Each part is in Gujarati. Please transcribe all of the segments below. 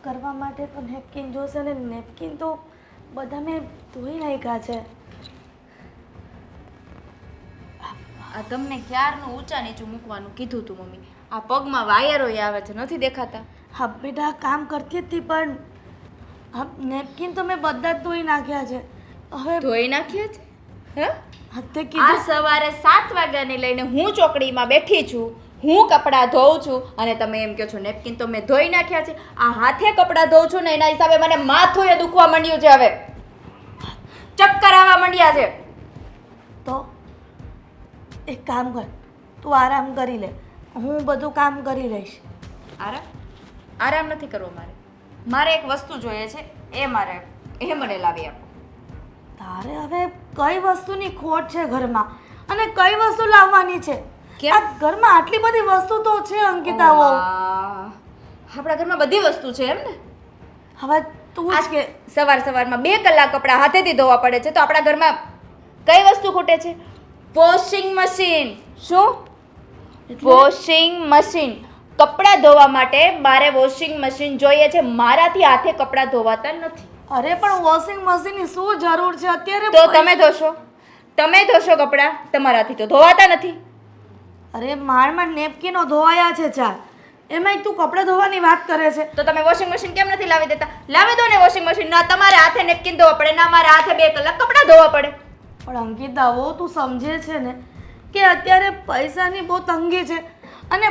કરવા માટે તો નેપકિન જોશે ને નેપકિન તો બધા મેં ધોઈ નાખ્યા છે. આ તમને ક્યારનું ઊંચા નીચું મૂકવાનું કીધું તું મમ્મી. આ પગમાં વાયરો આવે છે, નથી દેખાતા? હા બેટા કામ કરતી હતી પણ હા નેપકિન તો મેં બધા જ ધોઈ નાખ્યા છે. હવે ધોઈ નાખ્યા છે? હે? હતે આ કીધું સવારે 7 વાગ્યાની લઈને હું ચોકડીમાં બેઠી છું, હું કપડાં ધોઉં છું અને તમે એમ કહો છો નેપકિન તો મેં ધોઈ નાખ્યા છે. આ હાથે કપડાં ધોઉં છું ને એના હિસાબે મને માથું દુખવા માંડ્યું છે. હવે ચક્કર આવવા માંડ્યા છે. તો એક કામ કર, તું આરામ કરી લે, હું બધું કામ કરી લઈશ. આરામ નથી કરવો મારે. મારે એક વસ્તુ જોઈએ છે, એ મને લાવી આપો. તારે હવે કઈ વસ્તુની ખોટ છે ઘરમાં અને કઈ વસ્તુ લાવવાની છે? કેમ? આ ઘરમાં આટલી બધી વસ્તુ તો છે અંકિતા. વહુ આપણા ઘરમાં બધી વસ્તુ છે એમ ને? હવે તું જ કે સવારમાં 2 કલાક કપડાં હાથેથી ધોવા પડે છે તો આપણા ઘરમાં કઈ વસ્તુ ખૂટે છે? Washing machine. શું? Washing machine. કપડાં ધોવા માટે મારે વોશિંગ મશીન જોઈએ છે. મારાથી હાથે કપડાં ધોવાતા નથી. અરે પણ વોશિંગ મશીનની શું જરૂર છે અત્યારે? તો તમે ધોશો કપડાં, તમારાથી તો ધોવાતા નથી. અરે મારમાં નેપકિનો ધોવાયા છે 4, એમાંય તું કપડાં ધોવાની વાત કરે છે. તો તમે વોશિંગ મશીન કેમ નથી લાવી દેતા? લાવી દો ને વોશિંગ મશીન. ના તમારે હાથે નેપકિન ધોવા પડે, ના મારા હાથે 2 કલાક કપડાં ધોવા પડે. પણ અંકિતા વહુ તું સમજે છે ને કે અત્યારે પૈસાની બહુ તંગી છે અને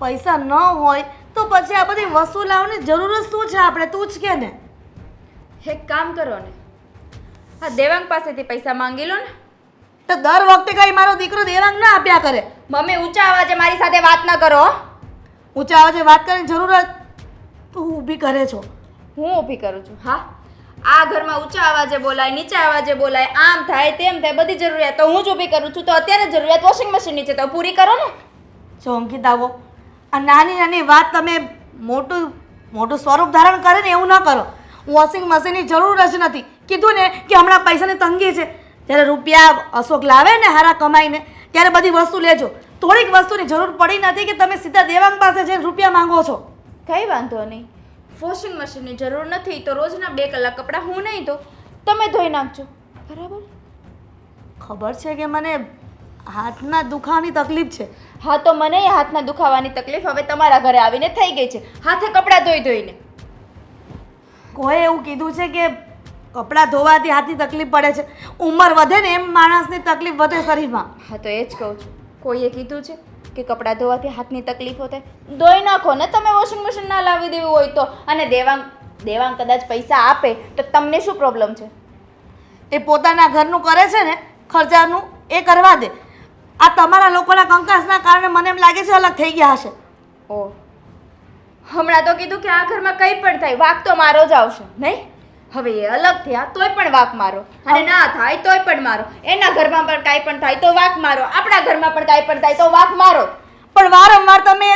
પૈસા ન હોય તો પછી આ બધી વસ્તુ લાવવાની જરૂર જ શું છે આપણે? તું જ કે ને. એક કામ કરો ને, આ દેવાંગ પાસેથી પૈસા માંગી લો ને. તો દર વખતે કઈ મારો દીકરો દેવાંગ ના આપ્યા કરે. મમ્મી ઊંચા અવાજે મારી સાથે વાત ન કરો. ઊંચા અવાજે વાત કરવાની જરૂર જ તું ઊભી કરે છો. હું ઊભી કરું છું? હા, આ ઘરમાં ઊંચા અવાજે બોલાય, નીચા અવાજે બોલાય, આમ થાય તેમ થાય, બધી જરૂરિયાત તો હું જ ઊભી કરું છું. તો અત્યારે જરૂરિયાત વોશિંગ મશીનની છે તો પૂરી કરો ને. જો અંકિતા વહુ, આ નાની વાત તમે મોટું સ્વરૂપ ધારણ કરે ને એવું ન કરો. વોશિંગ મશીનની જરૂર જ નથી. કીધું ને કે હમણાં પૈસાની તંગી છે. જ્યારે રૂપિયા અશોક લાવે ને હારા કમાઈને ત્યારે બધી વસ્તુ લેજો. થોડીક વસ્તુની જરૂર પડી નથી કે તમે સીધા દેવાંગ પાસે જઈને રૂપિયા માંગો છો. કંઈ વાંધો નહીં, વોશિંગ મશીનની જરૂર નથી તો રોજના 2 કલાક કપડાં હું નહીં તો તમે ધોઈ નાખજો. બરાબર? ખબર છે કે મને હાથના દુખાવાની તકલીફ છે. હા તો મને હાથના દુખાવાની તકલીફ હવે તમારા ઘરે આવીને થઈ ગઈ છે, હાથે કપડાં ધોઈને. કોઈ એવું કીધું છે કે કપડાં ધોવાથી હાથની તકલીફ પડે છે? ઉંમર વધે ને એમ માણસની તકલીફ વધે શરીરમાં. હા તો એ જ કહું છું, કોઈએ કીધું છે કે કપડાં ધોવાથી હાથની તકલીફો થાય? ધોઈ નાખો ને તમે વોશિંગ મશીન ના લાવી દેવું હોય તો. અને દેવાંગ કદાચ પૈસા આપે તો તમને શું પ્રોબ્લેમ છે? એ પોતાના ઘરનું કરે છે ને ખર્ચાનું, એ કરવા દે. આ તમારા લોકોના કંકાસના કારણે મને એમ લાગે છે અલગ થઈ ગયા હશે. ઓહ, હમણાં તો કીધું કે આ ઘરમાં કંઈ પણ થાય વાક તો મારો જ આવશે નહીં? હવે એ અલગ થયા તોય પણ વાક મારો, અને ના થાય તોય પણ મારો. એના ઘરમાં પણ કાંઈ પણ થાય તો વાક મારો, આપણા ઘરમાં પણ કાંઈ પણ થાય તો વાક મારો. પણ વારંવાર તમે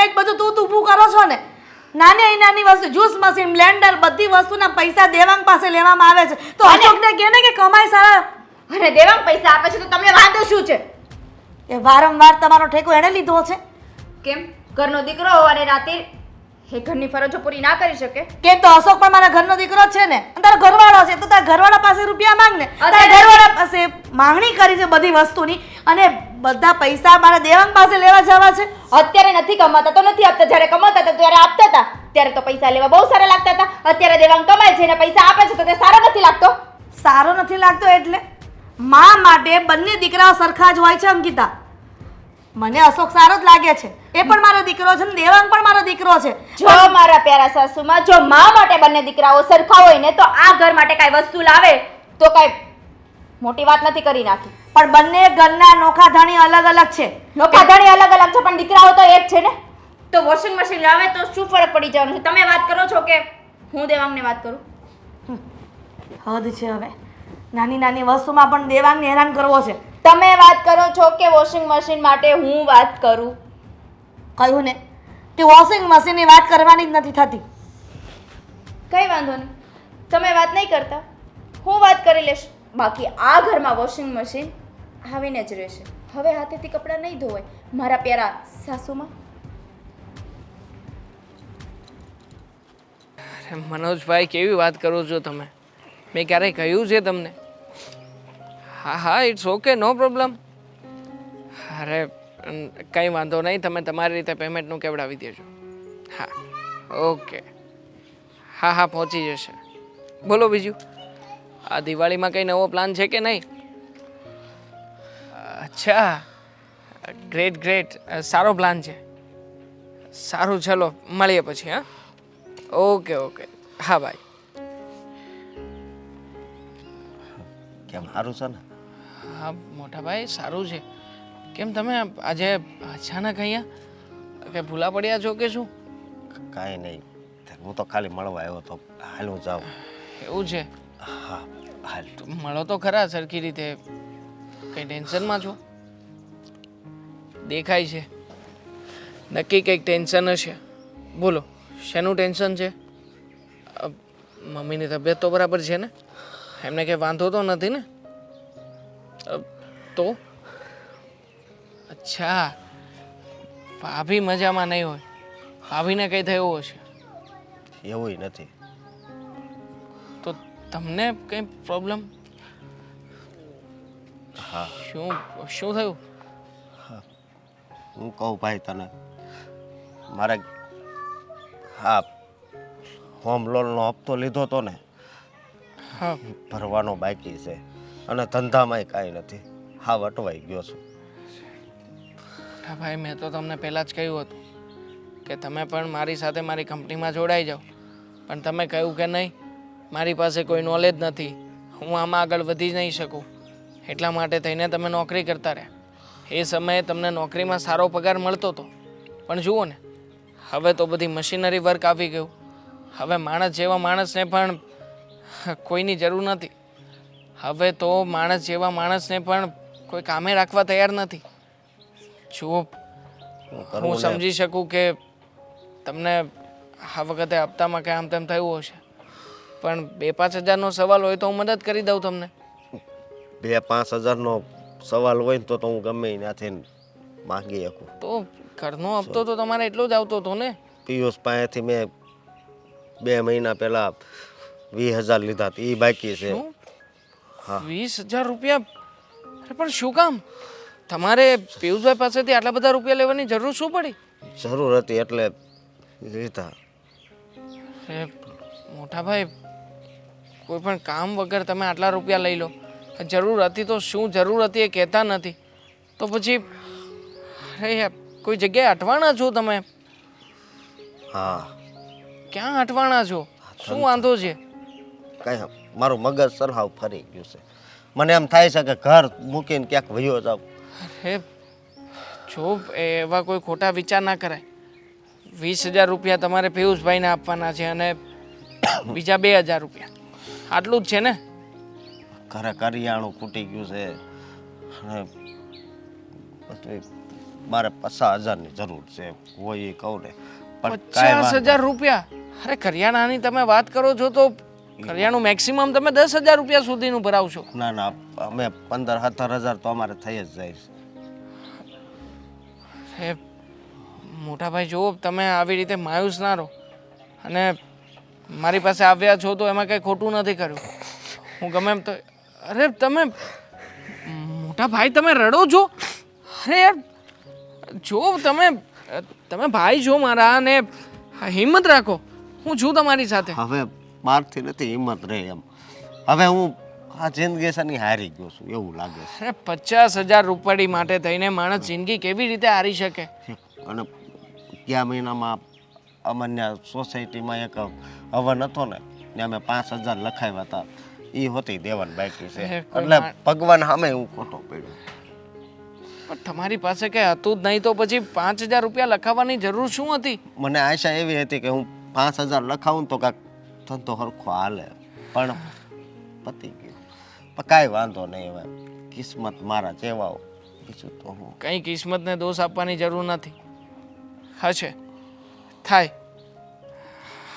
જ બધું તું ઊભું કરો છો ને. નાની વસ્તુ, જ્યુસ મશીન, બ્લેન્ડર, બધી વસ્તુના પૈસા દેવાંગ પાસે લેવામાં આવે છે. તો અશોકને કહે ને કે કમાય સારા. અને દેવાંગ પૈસા આપે છે તો તમને વાંધો શું છે? એ વારંવાર તમારો ઠેકો એણે લીધો છે. કેમ? ઘરનો દીકરો હોવાને રાતે એ ઘરની ફરજો પૂરી ના કરી શકે? કેમ? તો અશોક પણ મારા ઘરનો દીકરો જ છે ને. તારો ઘરવાળો છે તો તારા ઘરવાળા પાસે રૂપિયા માંગ ને. તારા ઘરવાળા પાસે માંગણી કરી છે બધી વસ્તુની અને બધા પૈસા મારા દેવાંગ પાસે લેવા જવા છે. અત્યારે નથી કમાતા તો નથી આપતા, જ્યારે કમાતા હતા ત્યારે આપતા હતા, ત્યારે તો પૈસા લેવા બહુ સારા લાગતા હતા. અત્યારે દેવાંગ કમાય છે અને પૈસા આપે છે તો તે સારો નથી લાગતો. સારો નથી લાગતો એટલે મા માટે બંને દીકરાઓ સરખા જ હોય છે અંકિતા. મને અશોક સારો જ લાગે છે, એ પણ મારો દીકરો છે ને દેવાંગ પણ મારો દીકરો છે. જો મારા પ્યારા સાસુમાં, જો મા માટે બંને દીકરાઓ સરખા હોય ને તો આ ઘર માટે કાંઈ વસ્તુ લાવે તો કાંઈ મોટી વાત નથી કરી નાખી. પણ બંને ઘરના નોખા ધણી અલગ છે. નોખા ધણી અલગ છે પણ દીકરાઓ તો એક છે ને. તો વોશિંગ મશીન લાવે તો શું ફરક પડી જવાનો છે? તમે વાત કરો છો કે હું દેવાંગને વાત કરું? હદ છે હવે. નાની વસ્તુમાં પણ દેવાંગને હેરાન કરવો છે. તમે વાત કરો છો કે વોશિંગ મશીન માટે હું વાત કરું? કહ્યું ને કે વોશિંગ મશીનની વાત કરવાની જ નથી થતી. કંઈ વાંધો નહીં, તમે વાત નહીં કરતા, હું વાત કરી લઈશ. બાકી આ ઘરમાં વોશિંગ મશીન આવીને જ રહેશે. હવે હાથેથી કપડાં નહીં ધોવાય મારા પ્યારા સાસુમાં. અરે મનોજભાઈ, કેવી વાત કરો છો તમે? મેં ક્યારેય કહ્યું છે તમને? હા હા, ઇટ્સ ઓકે, નો પ્રોબ્લેમ. અરે કંઈ વાંધો નહીં, તમે તમારી રીતે પેમેન્ટનું કેવડાવી દેજો. હા, ઓકે. હા હા, પહોંચી જશે. બોલો બીજું, આ દિવાળીમાં કંઈ નવો પ્લાન છે કે નહીં? અચ્છા, ગ્રેટ ગ્રેટ, સારો પ્લાન છે. સારું, ચલો મળીએ પછી. હા, ઓકે ઓકે, હા ભાઈ. કેમ સારું છે ને? હા મોટા ભાઈ, સારું છે. કેમ તમે આજે અચાનક અહીંયા કે ભૂલા પડ્યા છો કે શું? કાંઈ નહીં, હું તો ખાલી મળવા આવ્યો તો. હાલ હું જાઉં. એવું છે? હા હાલ. તો મળો તો ખરા સરખી રીતે. કંઈ ટેન્શનમાં છો? દેખાય છે. નક્કી કંઈક ટેન્શન હશે. બોલો, શેનું ટેન્શન છે? મમ્મીની તબિયત તો બરાબર છે ને? એમને કંઈ વાંધો તો નથી ને? તો અચ્છા, ભાભી મજામાં નહીં હોય. ભાભીને કંઈ થયું હશે. એવું નથી. તો તમને કંઈ પ્રોબ્લેમ? હા. શું શું થયું? હું કહું ભાઈ તને, મારે હા હોમ લોનનો હપ્તો લીધો હતો ને, હા. ભરવાનો બાકી છે. અને ધંધામાંય કાંઈ નથી. હા, અટવાઈ ગયો છું. હા ભાઈ, મેં તો તમને પહેલાં જ કહ્યું હતું કે તમે પણ મારી સાથે મારી કંપનીમાં જોડાઈ જાઓ, પણ તમે કહ્યું કે નહીં, મારી પાસે કોઈ નોલેજ નથી, હું આમાં આગળ વધી નહીં શકું. એટલા માટે થઈને તમે નોકરી કરતા રહ્યા. એ સમયે તમને નોકરીમાં સારો પગાર મળતો હતો, પણ જુઓ ને, હવે તો બધી મશીનરી વર્ક આવી ગયું. હવે માણસ જેવા માણસને પણ કોઈની જરૂર નથી. હવે તો માણસ જેવા માણસને પણ કોઈ કામે રાખવા તૈયાર નથી. જુઓ, હું સમજી શકું કે તમને આ વખતે હપ્તામાં કંઈ આમ તેમ થયું હશે, પણ 2-5 હજારનો સવાલ હોય તો હું મદદ કરી દઉં તમને. 2-5 હજારનો સવાલ હોય ને તો હું ગમે ત્યાંથી માંગી શકું. તો ઘરનો હપ્તો તો તમારે એટલો જ આવતો હતો ને? પિયુષ પાસેથી મેં 2 મહિના પહેલાં 20,000 લીધા હતા, એ બાકી છે. શું? 20,000 રૂપિયા? અરે પણ શું કામ? તમારે પિયુષભાઈ પાસેથી આટલા બધા રૂપિયા લેવાની જરૂર શું પડી? જરૂર હતી એટલે લીધા. અરે મોટા ભાઈ, કોઈ પણ કામ વગર તમે આટલા રૂપિયા લઈ લો. જરૂર હતી તો શું જરૂર હતી એ કહેતા નથી, તો પછી અરે યાર, કોઈ જગ્યાએ અટવાણા છો તમે? હા. ક્યાં અટવાણા છો? શું વાંધો છે? કાંઈ મારું મગજ સરહાવ ફરી ગયું છે. મને એમ થાય છે કે ઘર મૂકીને ક્યાંક વયો જાવ. અરે જો એવા કોઈ ખોટા વિચાર ના કરાય. 20,000 રૂપિયા તમારે પિયુષભાઈને આપવાના છે અને બીજા 2,000 રૂપિયા, આટલું જ છે ને? ઘરે કરિયાણું ખૂટી ગયું છે અને પછી મારે 50,000ની જરૂર છે. હોય એ કહું ને, પણ કાંઈ વાંધો 50,000 રૂપિયા? અરે કરિયાણાની તમે વાત કરો છો તો કરિયાણું મેક્સિમમ તમે 10,000 રૂપિયા સુધીનું ભરાવશો. ના ના, અમે 15-17 હજાર તો અમારે થઈ જ જાય છે. હે મોટા ભાઈ, જુઓ, તમે આવી રીતે માયુસ ના રહો. અને મારી પાસે આવ્યા છો તો એમાં કંઈ ખોટું નથી કર્યું. હું ગમે એમ તો અરે તમે મોટા ભાઈ, તમે રડો છો? અરે યાર, જો તમે ભાઈ છો મારા, અને હિંમત રાખો, હું છું તમારી સાથે. હવે મારથી નથી હિંમત રહે એમ. હવે હું આ જિંદગી છે ને હારી ગયો છું એવું લાગે છે. અરે 50,000 રૂપિયા માટે થઈને માણસ જિંદગી કેવી રીતે હારી શકે? અને ગયા મહિનામાં અમને સોસાયટીમાં એક હવન હતો ને, ત્યાં અમે 5,000 લખાવ્યા હતા. એ હોતી દેવાન બાકી છે. એટલે ભગવાન સામે હું ખોટો પડ્યો. પણ તમારી પાસે કંઈ હતું જ નહીં તો પછી 5,000 રૂપિયા લખાવવાની જરૂર શું હતી? મને આશા એવી હતી કે હું 5,000 લખાવું તો કાંઈક ધંધો સરખો હાલે, પણ પતી ગયું. પણ કાંઈ વાંધો નહીં, હવે કિસ્મત મારા જેવા. બીજું તો હું કંઈ કિસ્મતને દોષ આપવાની જરૂર નથી. હશે, થાય.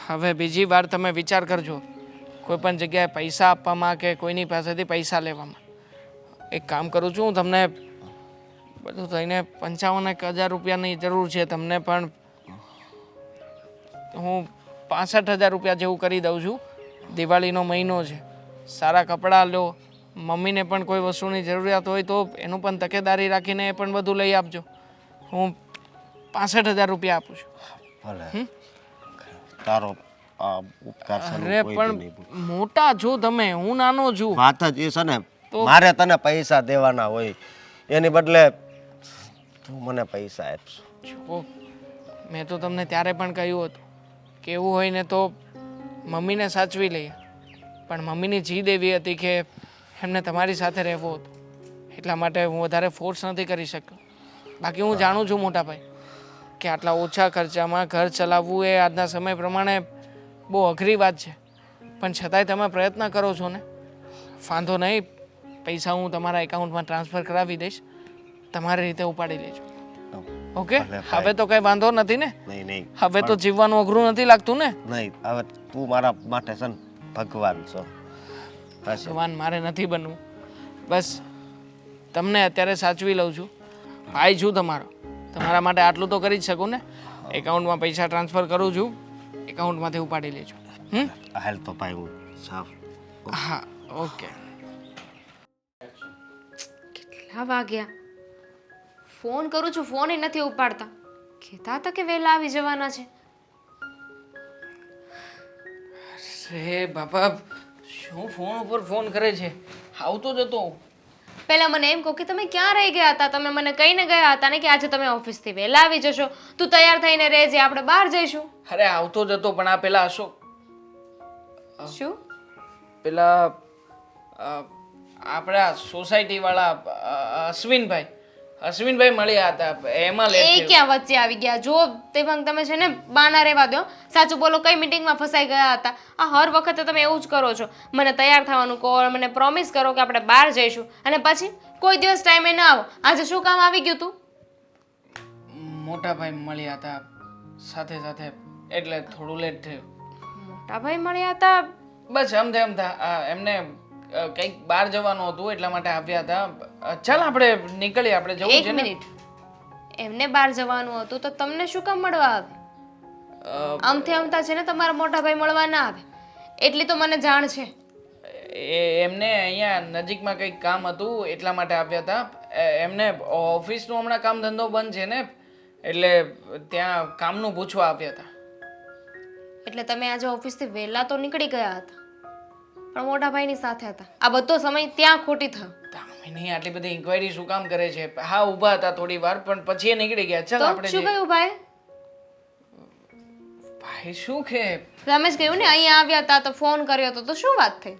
હવે બીજી વાર તમે વિચાર કરજો કોઈ પણ જગ્યાએ પૈસા આપવામાં કે કોઈની પાસેથી પૈસા લેવામાં. એક કામ કરું છું, હું તમને બધું થઈને 55,000 રૂપિયાની જરૂર છે તમને, પણ હું 65,000 રૂપિયા જેવું કરી દઉં છું. દિવાળીનો મહિનો છે, સારા કપડાં લો, મમ્મીને પણ કોઈ વસ્તુની જરૂરિયાત હોય તો એનું પણ તકેદારી રાખીને એ પણ બધું લઈ આપજો. હું 65,000 રૂપિયા આપું છું. ભલે તારો આ ઉપકાર છે ને અરે કોઈ દી પણ નહીં ભૂલું. મોટા છો તમે, હું નાનો છું. વાત જ એ છે ને, તો- મારે તને પૈસા દેવાના હોય એની બદલે તું મને પૈસા આપશો. જો મેં તો તમને ત્યારે પણ કહ્યું હતું કે એવું હોય ને તો મમ્મીને સાચવી લઈએ, પણ મમ્મીની જીદ એવી હતી કે એમને તમારી સાથે રહેવું હતું, એટલા માટે હું વધારે ફોર્સ નથી કરી શક્યો. બાકી હું જાણું છું મોટા ભાઈ કે આટલા ઓછા ખર્ચામાં ઘર ચલાવવું એ આજના સમય પ્રમાણે બહુ અઘરી વાત છે, પણ છતાંય તમે પ્રયત્ન કરો છો ને. વાંધો નહીં, પૈસા હું તમારા એકાઉન્ટમાં ટ્રાન્સફર કરાવી દઈશ, તમારી રીતે ઉપાડી લેજો. ઓકે, ભલે ભાઈ. હવે તો કઈ વાંધો નથી ને? નહીં નહીં હવે તો જીવવાનું અઘરું નથી લાગતું ને? નહીં, હવે તું મારા માટે છે ને ભગવાન છો. બસ ભગવાન મારે નથી બનવું, બસ તમને અત્યારે સાચવી લઉં છું. ભાઈ છું તમારો, તમારા માટે આટલું તો કરી જ શકું ને. એકાઉન્ટમાં પૈસા ટ્રાન્સફર કરું છું, એકાઉન્ટમાંથી ઉપાડી લેજો. હાલ તો ભાઈ હું સાફ. હા, ઓકે. કેટલા વાગ્યા? ફોન કરું છું, ફોન ય નથી ઉપાડતા. કહેતા હતા કે વહેલા આવી જવાના છે. રે બાપા, શું ફોન ઉપર ફોન કરે છે? આવતો જતો. પહેલા મને એમ કહો કે તમે ક્યાં રહી ગયા હતા? તમે મને કહીને ગયા હતા ને કે આજે તમે ઓફિસથી વહેલા આવી જશો. તું તૈયાર થઈને રહેજે, આપણે બહાર જઈશું. અરે આવતો જતો, પણ આ પેલા અશોક, શું? પેલા આપણા સોસાયટી વાળા અશ્વિનભાઈ મળ્યા હતા, એમાં એ લેટ ક્યાં વચ્ચે આવી ગયા? જો તેમાં તમે છે ને બાના રહેવા દો. સાચું બોલો, કઈ મીટિંગમાં ફસાઈ ગયા હતા? આ હર વખતે તમે એવું જ કરો છો. મને તૈયાર થવાનું કહો, મને પ્રોમિસ કરો કે આપણે બહાર જઈશું, અને પછી કોઈ દિવસ ટાઈમે ના આવો. આજે શું કામ આવી ગયું તું? મોટા ભાઈ મળ્યા હતા સાથે સાથે, એટલે થોડું લેટ થયું. મોટા ભાઈ મળ્યા હતા? બસ એમને કંઈક બહાર જવાનું હતું એટલા માટે આવ્યા હતા. ચાલ આપણે નીકળીએ, આપણે જવું એક છે ને. મિનિટ, એમને બહાર જવાનું હતું તો તમને શું કામ મળવા આવે? આમથી આમતા છે ને તમારા મોટા ભાઈ મળવા ના આવે, એટલી તો મને જાણ છે. એમને અહીંયા નજીકમાં કંઈક કામ હતું એટલા માટે આવ્યા હતા. એમને ઓફિસનું હમણાં કામ ધંધો બંધ છે ને, એટલે ત્યાં કામનું પૂછવા આવ્યા હતા. એટલે તમે આજે ઓફિસથી વહેલા તો નીકળી ગયા હતા, પણ મોટા ભાઈની સાથે હતા. આ બધો સમય ત્યાં ખોટી થયો. દામિની આટલી બધી ઇન્ક્વાયરી શું કામ કરે છે? હા, ઊભા હતા થોડી વાર, પણ પછી એ નીકળી ગયા. ચાલ તો આપણે શું જઈએ. કહ્યું ભાઈ? ભાઈ શું કે તમે જ કહ્યું ને અહીંયા આવ્યા હતા તો ફોન કર્યો હતો, તો શું વાત થઈ?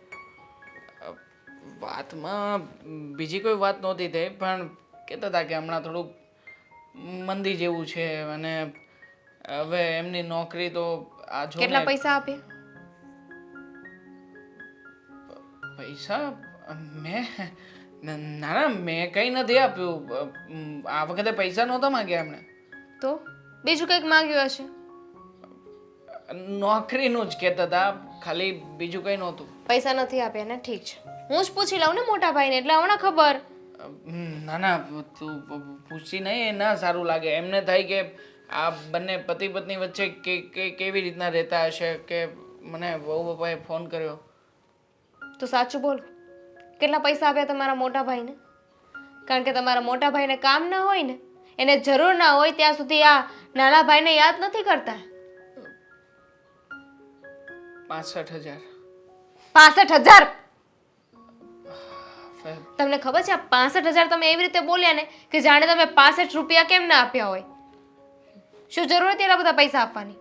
વાતમાં બીજી કોઈ વાત નહોતી થઈ, પણ કહેતા હતા કે હમણાં થોડુંક મંદી જેવું છે, અને હવે એમની નોકરી તો આ જો કેટલા ને, પૈસા આપ્યા? પૈસા ના મેં કંઈ નથી આપ્યું. આ વખતે પૈસા નહોતા માંગ્યા એમણે. તો બીજું કંઈક માંગ્યું હશે. નોકરીનું જ કહેતા હતા, ખાલી બીજું કંઈ નહોતું. પૈસા નથી આપ્યા ને? ઠીક છે, હું જ પૂછી લઉં ને મોટા ભાઈને, એટલે હમણાં ખબર. ના તું પૂછતી નહીં, એ ના સારું લાગે. એમને થાય કે આ બંને પતિ પત્ની વચ્ચે કેવી રીતના રહેતા હશે, કે મને વહુ પપ્પાએ ફોન કર્યો. તો સાચું બોલ, કેટલા પૈસા આપ્યા તમારા મોટા ભાઈને? કારણ કે તમારા મોટા ભાઈને કામ ના હોય ને, એને જરૂર ના હોય ત્યાં સુધી આ નાના ભાઈને યાદ નથી કરતા. 65,000. 65,000? હવે તમને ખબર છે આ 65,000 તમે એવી રીતે બોલ્યા ને કે જાણે તમે 65 રૂપિયા કેમ ના આપ્યા હોય. શું જરૂર હતી એટલા બધા પૈસા આપવાની?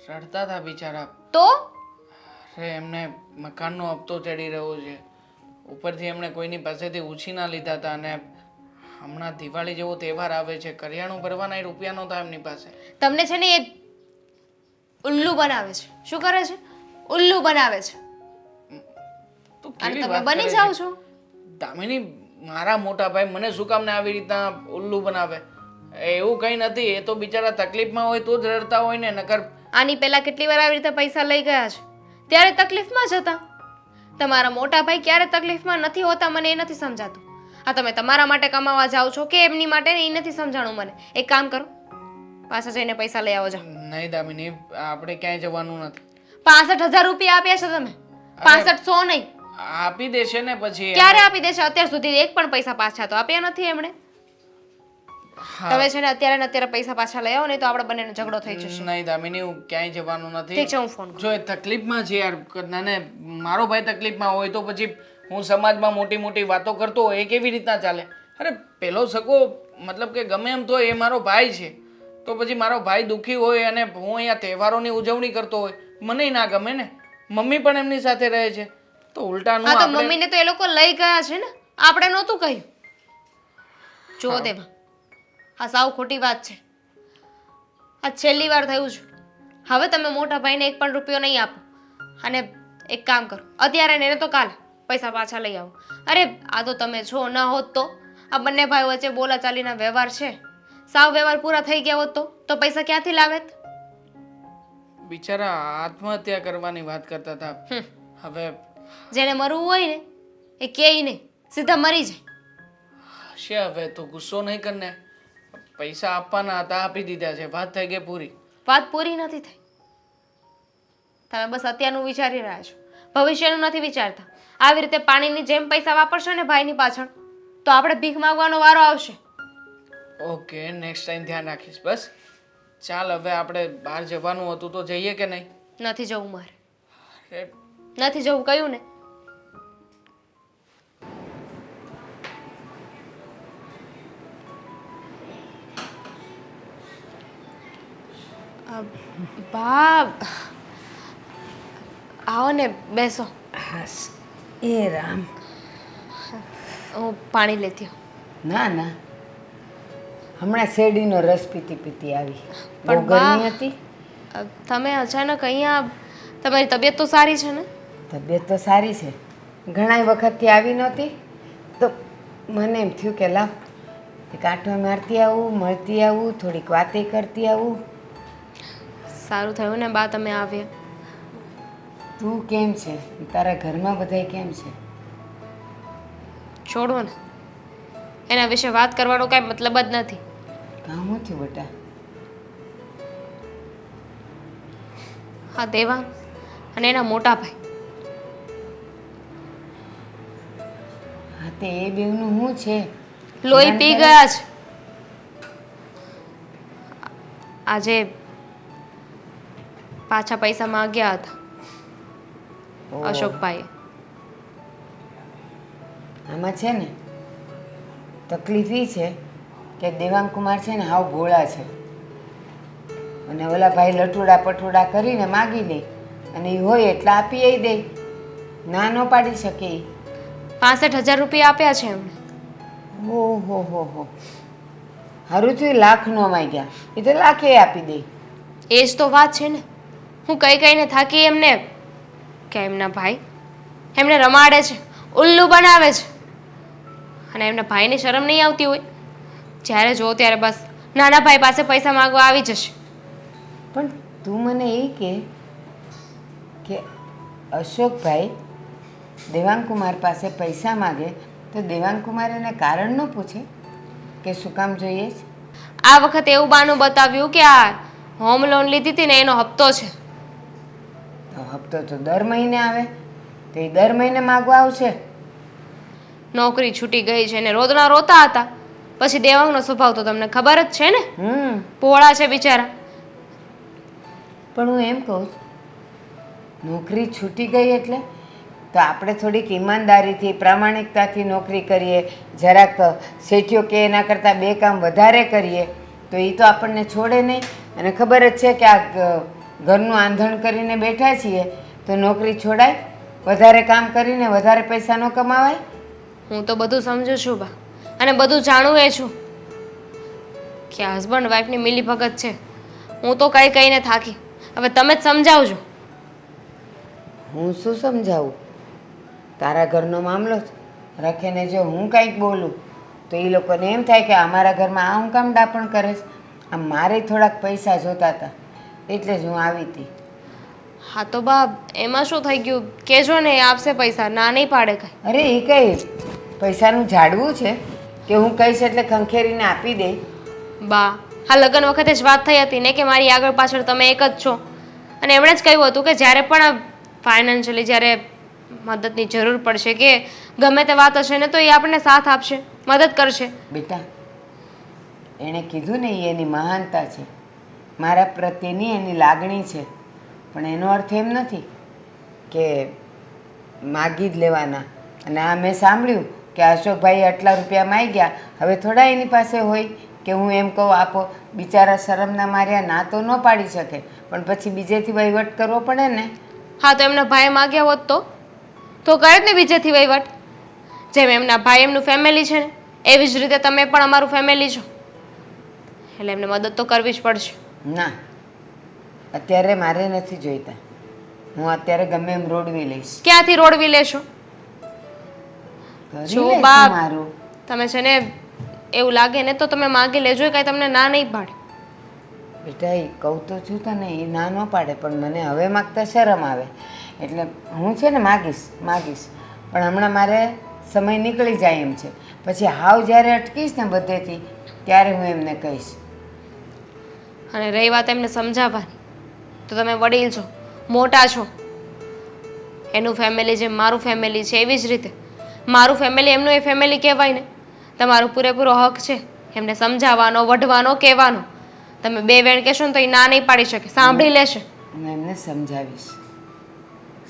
રડતા હતા બિચારા. તો અરે એમને મકાનનો હપ્તો ચડી રહ્યો છે, ઉપરથી એમણે કોઈની પાસેથી ઉછીના લીધા હતા, અને હમણાં દિવાળી જેવો તહેવાર આવે છે, કરિયાણું ભરવાના રૂપિયા નહોતા એમની પાસે. તમને છે ને એ ઉલ્લુ બનાવે છે. શું કરે છે? ઉલ્લુ બનાવે છે. તું અને કેવી તમે વાત બની કરે જાઓ છે? છો. દામિની, મારા મોટા ભાઈ મને શું કામ ને આવી રીતના ઉલ્લુ બનાવે? એવું કંઈ નથી, એ તો બિચારા તકલીફમાં હોય તો જ રડતા હોય ને, નકર આની પહેલા કેટલી વાર આવી રીતે પૈસા લઈ ગયા છે, ત્યારે તકલીફમાં જ હતા. તમારા મોટા ભાઈ ક્યારે તકલીફમાં નથી હોતા મને એ નથી સમજાતું. આ તમે તમારા માટે કમાવા જાઓ છો કે એમની માટે એ નથી સમજાણું મને. એક કામ કરો, પાછા જઈને પૈસા લઈ આવો જા. નહીં દામિની, આપણે ક્યાંય જવાનું નથી. 65,000 રૂપિયા આપ્યા છે તમે. 6500 નહીં. આપી દેશે ને પછી. ક્યારે આપી દેશે? અત્યાર સુધી એક પણ પૈસા પાછા તો આપ્યા નથી એમણે. તમે છે ને અત્યારે ને અત્યારે પૈસા પાછા લઈ આવો, નહીં તો આપણે બંનેનો ઝઘડો થઈ જશે. નહીં દામિની, હું ક્યાંય જવાનું નથી. ઠીક છે, હું ફોન કરું. જો એ તકલીફમાં છે યાર, નાને મારો ભાઈ તકલીફમાં હોય તો પછી હું સમાજમાં મોટી મોટી વાતો કરતો હોય, એ કેવી રીતના ચાલે? અરે પેલો સગો મતલબ કે ગમે એમ તો એ મારો ભાઈ છે, તો પછી મારો ભાઈ દુઃખી હોય અને હું અહીંયા તહેવારોની ઉજવણી કરતો હોય, મને ના ગમે ને. મમ્મી પણ એમની સાથે રહે છે, તો ઉલટાનું હા તો આપણે મમ્મીને તો એ લોકો લઈ ગયા છે ને, આપણે નહોતું કહ્યું. જો દેવા, આ સાવ ખોટી વાત છે. આ છેલ્લી વાર થયું છે. હવે તમે મોટા ભાઈને એક પણ રૂપિયો નહીં આપો. અને એક કામ કરો, અત્યારે ને તો કાલે પૈસા પાછા લઈ આવો. અરે આ તો તમે છો, ન હોત તો આ બંને ભાઈ વચ્ચે બોલાચાલીના વ્યવહાર છે, સાવ વ્યવહાર પૂરા થઈ ગયા હોત તો પૈસા ક્યાંથી લાવેત? બિચારા આત્મહત્યા કરવાની વાત કરતા હતા. હવે જેને મરવું હોય ને એ કેય નહીં, સીધા મરી જાય. છે. હવે તો ગુસ્સો નહીં કરને. પૈસા આપવાના હતા, આપી દીધા છે, વાત થઈ ગઈ પૂરી. વાત પૂરી નથી થઈ. તમે બસ અત્યારનું વિચારી રહ્યા છો, ભવિષ્યનું નથી વિચારતા. આવી રીતે પાણીની જેમ પૈસા વાપરશો ને ભાઈની પાછળ, તો આપણે ભીખ માંગવાનો વારો આવશે. ઓકે, નેક્સ્ટ ટાઈમ ધ્યાન રાખીશ. બસ ચાલ, હવે આપણે બહાર જવાનું હતું તો જઈએ કે નહીં? નથી જવું મારે, એ નથી જવું કહ્યું ને. બા, આવો ને બેસો. હાસ એ રામ. હું પાણી લેતી આવું. ના ના, હમણાં શેરડીનો રસ પીતી પીતી આવી. બહુ પણ બા, ગરમી હતી. તમે અચાનક અહીંયા, તમારી તબિયત તો સારી છે ને? તબિયત તો સારી છે, ઘણા વખતથી આવી નહોતી તો મને એમ થયું કે લાવ એક આંટો મારતી આવું, મળતી આવું, થોડીક વાતે કરતી આવું. સારું થયું ને બા તમે આવ્યા. તું કેમ છે? તારા ઘરમાં બધાય કેમ છે? છોડો ને, એના વિશે વાત કરવાનો કાંઈ મતલબ જ નથી. કામ થયું બેટા? હા, દેવાંગ અને એના મોટા ભાઈ. હા તે એ બેવનું શું છે? લોહી પી ગયા છે. આજે પાછા પૈસા માંગ્યા હતા અશોકભાઈએ. આમાં છે ને તકલીફ એ છે કે દેવાંગ કુમાર છે ને હાવ ભોળા છે, અને ઓલા ભાઈ લટુડા પટુડા કરીને માગી લે, અને એ હોય એટલે આપી દે, ના ન પાડી શકે એ. 65,000 રૂપિયા આપ્યા છે એમણે. ઓહો હો, સારું થયું લાખ નો માગ્યા, એ તો લાખે આપી દે. એ જ તો વાત છે ને. હું કહીને થાકી એમને કે એમના ભાઈ એમને રમાડે છે, ઉલ્લુ બનાવે છે, અને એમના ભાઈને શરમ નહીં આવતી હોય? જ્યારે જો ત્યારે બસ નાના ભાઈ પાસે પૈસા માંગવા આવી જશે. પણ તું મને એ કે અશોકભાઈ દેવાંગ કુમાર પાસે પૈસા માગે તો દેવાંગ કુમાર એને કારણ ન પૂછે કે શું કામ જોઈએ છે? આ વખતે એવું બાનું બતાવ્યું કે આ હોમ લોન લીધી હતી ને એનો હપ્તો છે. તો હપ્તો તો દર મહિને આવે, તો એ દર મહિને માગવા આવશે. નોકરી છૂટી ગઈ છે ને રોજના રોતા હતા. પછી દેવાંગનો સ્વભાવ તો તમને ખબર જ છે ને, ભોળા છે બિચારા. પણ હું એમ કહું છું, નોકરી છૂટી ગઈ એટલે તો આપણે થોડીક ઈમાનદારીથી પ્રામાણિકતાથી નોકરી કરીએ, જરાક શેઠિયો કે એના કરતાં 2 કામ વધારે કરીએ તો એ તો આપણને છોડે નહીં. અને ખબર જ છે કે આ ઘરનું આંધણ કરીને બેઠા છીએ તો નોકરી છોડાય? વધારે કામ કરીને વધારે પૈસા ન કમાવાય? હું તો બધું સમજુ છું બા, અને બધું જાણું એ છું કે હસબન્ડ વાઈફની મિલીભગત છે. હું તો કહીને થાકી. હવે તમે જ સમજાવજો. હું શું સમજાવું? તારા ઘરનો મામલો છે, રખેને જો હું કાંઈક બોલું તો એ લોકોને એમ થાય કે અમારા ઘરમાં આ હું કામ ડાપણ કરે છે. આમ મારે થોડાક પૈસા જોતા હતા એટલે જ હું આવી હતી. હા તો બા એમાં શું થઈ ગયું? કહેજો ને, એ આપશે પૈસા, ના નહીં પાડે કાંઈ. અરે એ કંઈ પૈસાનું ઝાડવું છે કે હું કહીશ એટલે ખંખેરીને આપી દે? બા આ લગ્ન વખતે જ વાત થઈ હતી ને કે મારી આગળ પાછળ તમે એક જ છો, અને એમણે જ કહ્યું હતું કે જ્યારે પણ ફાઇનાન્શિયલી જ્યારે મદદની જરૂર પડશે કે ગમે તે વાત હશે ને તો એ આપણને સાથ આપશે, મદદ કરશે. બેટા એણે કીધું ને એ એની મહાનતા છે, મારા પ્રત્યેની એની લાગણી છે, પણ એનો અર્થ એમ નથી કે માગી જ લેવાના. અને આ મેં સાંભળ્યું કે અશોકભાઈ આટલા રૂપિયા માંગ્યા, હવે થોડા એની પાસે હોય કે હું એમ કહું આપો. બિચારા શરમના માર્યા ના તો ન પાડી શકે, પણ પછી બીજેથી વહીવટ કરવો પડે ને. હા, તો એમના ભાઈ માગ્યા હોત તો કરે જ ને બીજેથી વહીવટ. જેમ એમના ભાઈ એમનું ફેમિલી છે ને એવી જ રીતે તમે પણ અમારું ફેમિલી છો, એટલે એમને મદદ તો કરવી જ પડશે. ના, અત્યારે મારે નથી જોઈતા. હું અત્યારે ગમે એમ રોડવી લઈશ. ક્યાંથી રોડવી લેશો? કરી જો લઈશ બા, મારું. તમે છે ને એવું લાગે ને તો તમે માગી લેજો, કાંઈ તમને ના નહીં પાડે. બેટા એ કહું તો છું તને, એ ના ન પાડે, પણ મને હવે માગતા શરમ આવે. એટલે હું છે ને માગીશ, પણ હમણાં મારે સમય નીકળી જાય એમ છે. પછી હાવ જ્યારે અટકીશ ને બધેથી ત્યારે હું એમને કહીશ. અને રહી વાત એમને સમજાવવાની, તો તમે વડીલ છો, મોટા છો. એનું ફેમિલી જેમ મારું ફેમિલી છે એવી જ રીતે મારું ફેમિલી એમનું એ ફેમિલી કહેવાય ને. તમારો પૂરેપૂરો હક છે એમને સમજાવવાનો, વઢવાનો, કહેવાનો. તમે બે વેણ કહેશો ને તો એ ના નહીં પાડી શકે, સાંભળી લેશે. હું એમને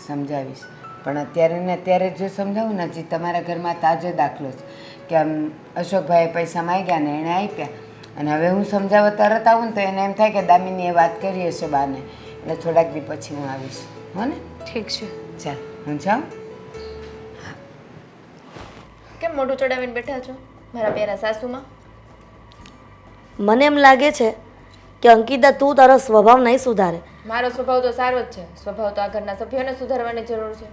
સમજાવીશ, પણ અત્યારે ને અત્યારે જો સમજાવું ને, હજી તમારા ઘરમાં તાજો દાખલો છે કે આમ અશોકભાઈએ પૈસા માંગ્યા ને એણે આપ્યા, અને હવે હું સમજાવવા તરત આવું ને તો એને એમ થાય કે દામિનીએ વાત કરી હશે બાને, એટલે થોડાક દી પછી હું આવીશ. હો ને? ઠીક છે. ચાલ હું જાઉં. કેમ મોઢું ચડાવીને બેઠા છો મારા પ્યારા સાસુમાં? મને એમ લાગે છે કે અંકિતા તું તારો સ્વભાવ નહીં સુધારે મારો સ્વભાવ તો સારો જ છે. સ્વભાવ તો આ ઘરના સભ્યોને સુધારવાની જરૂર છે.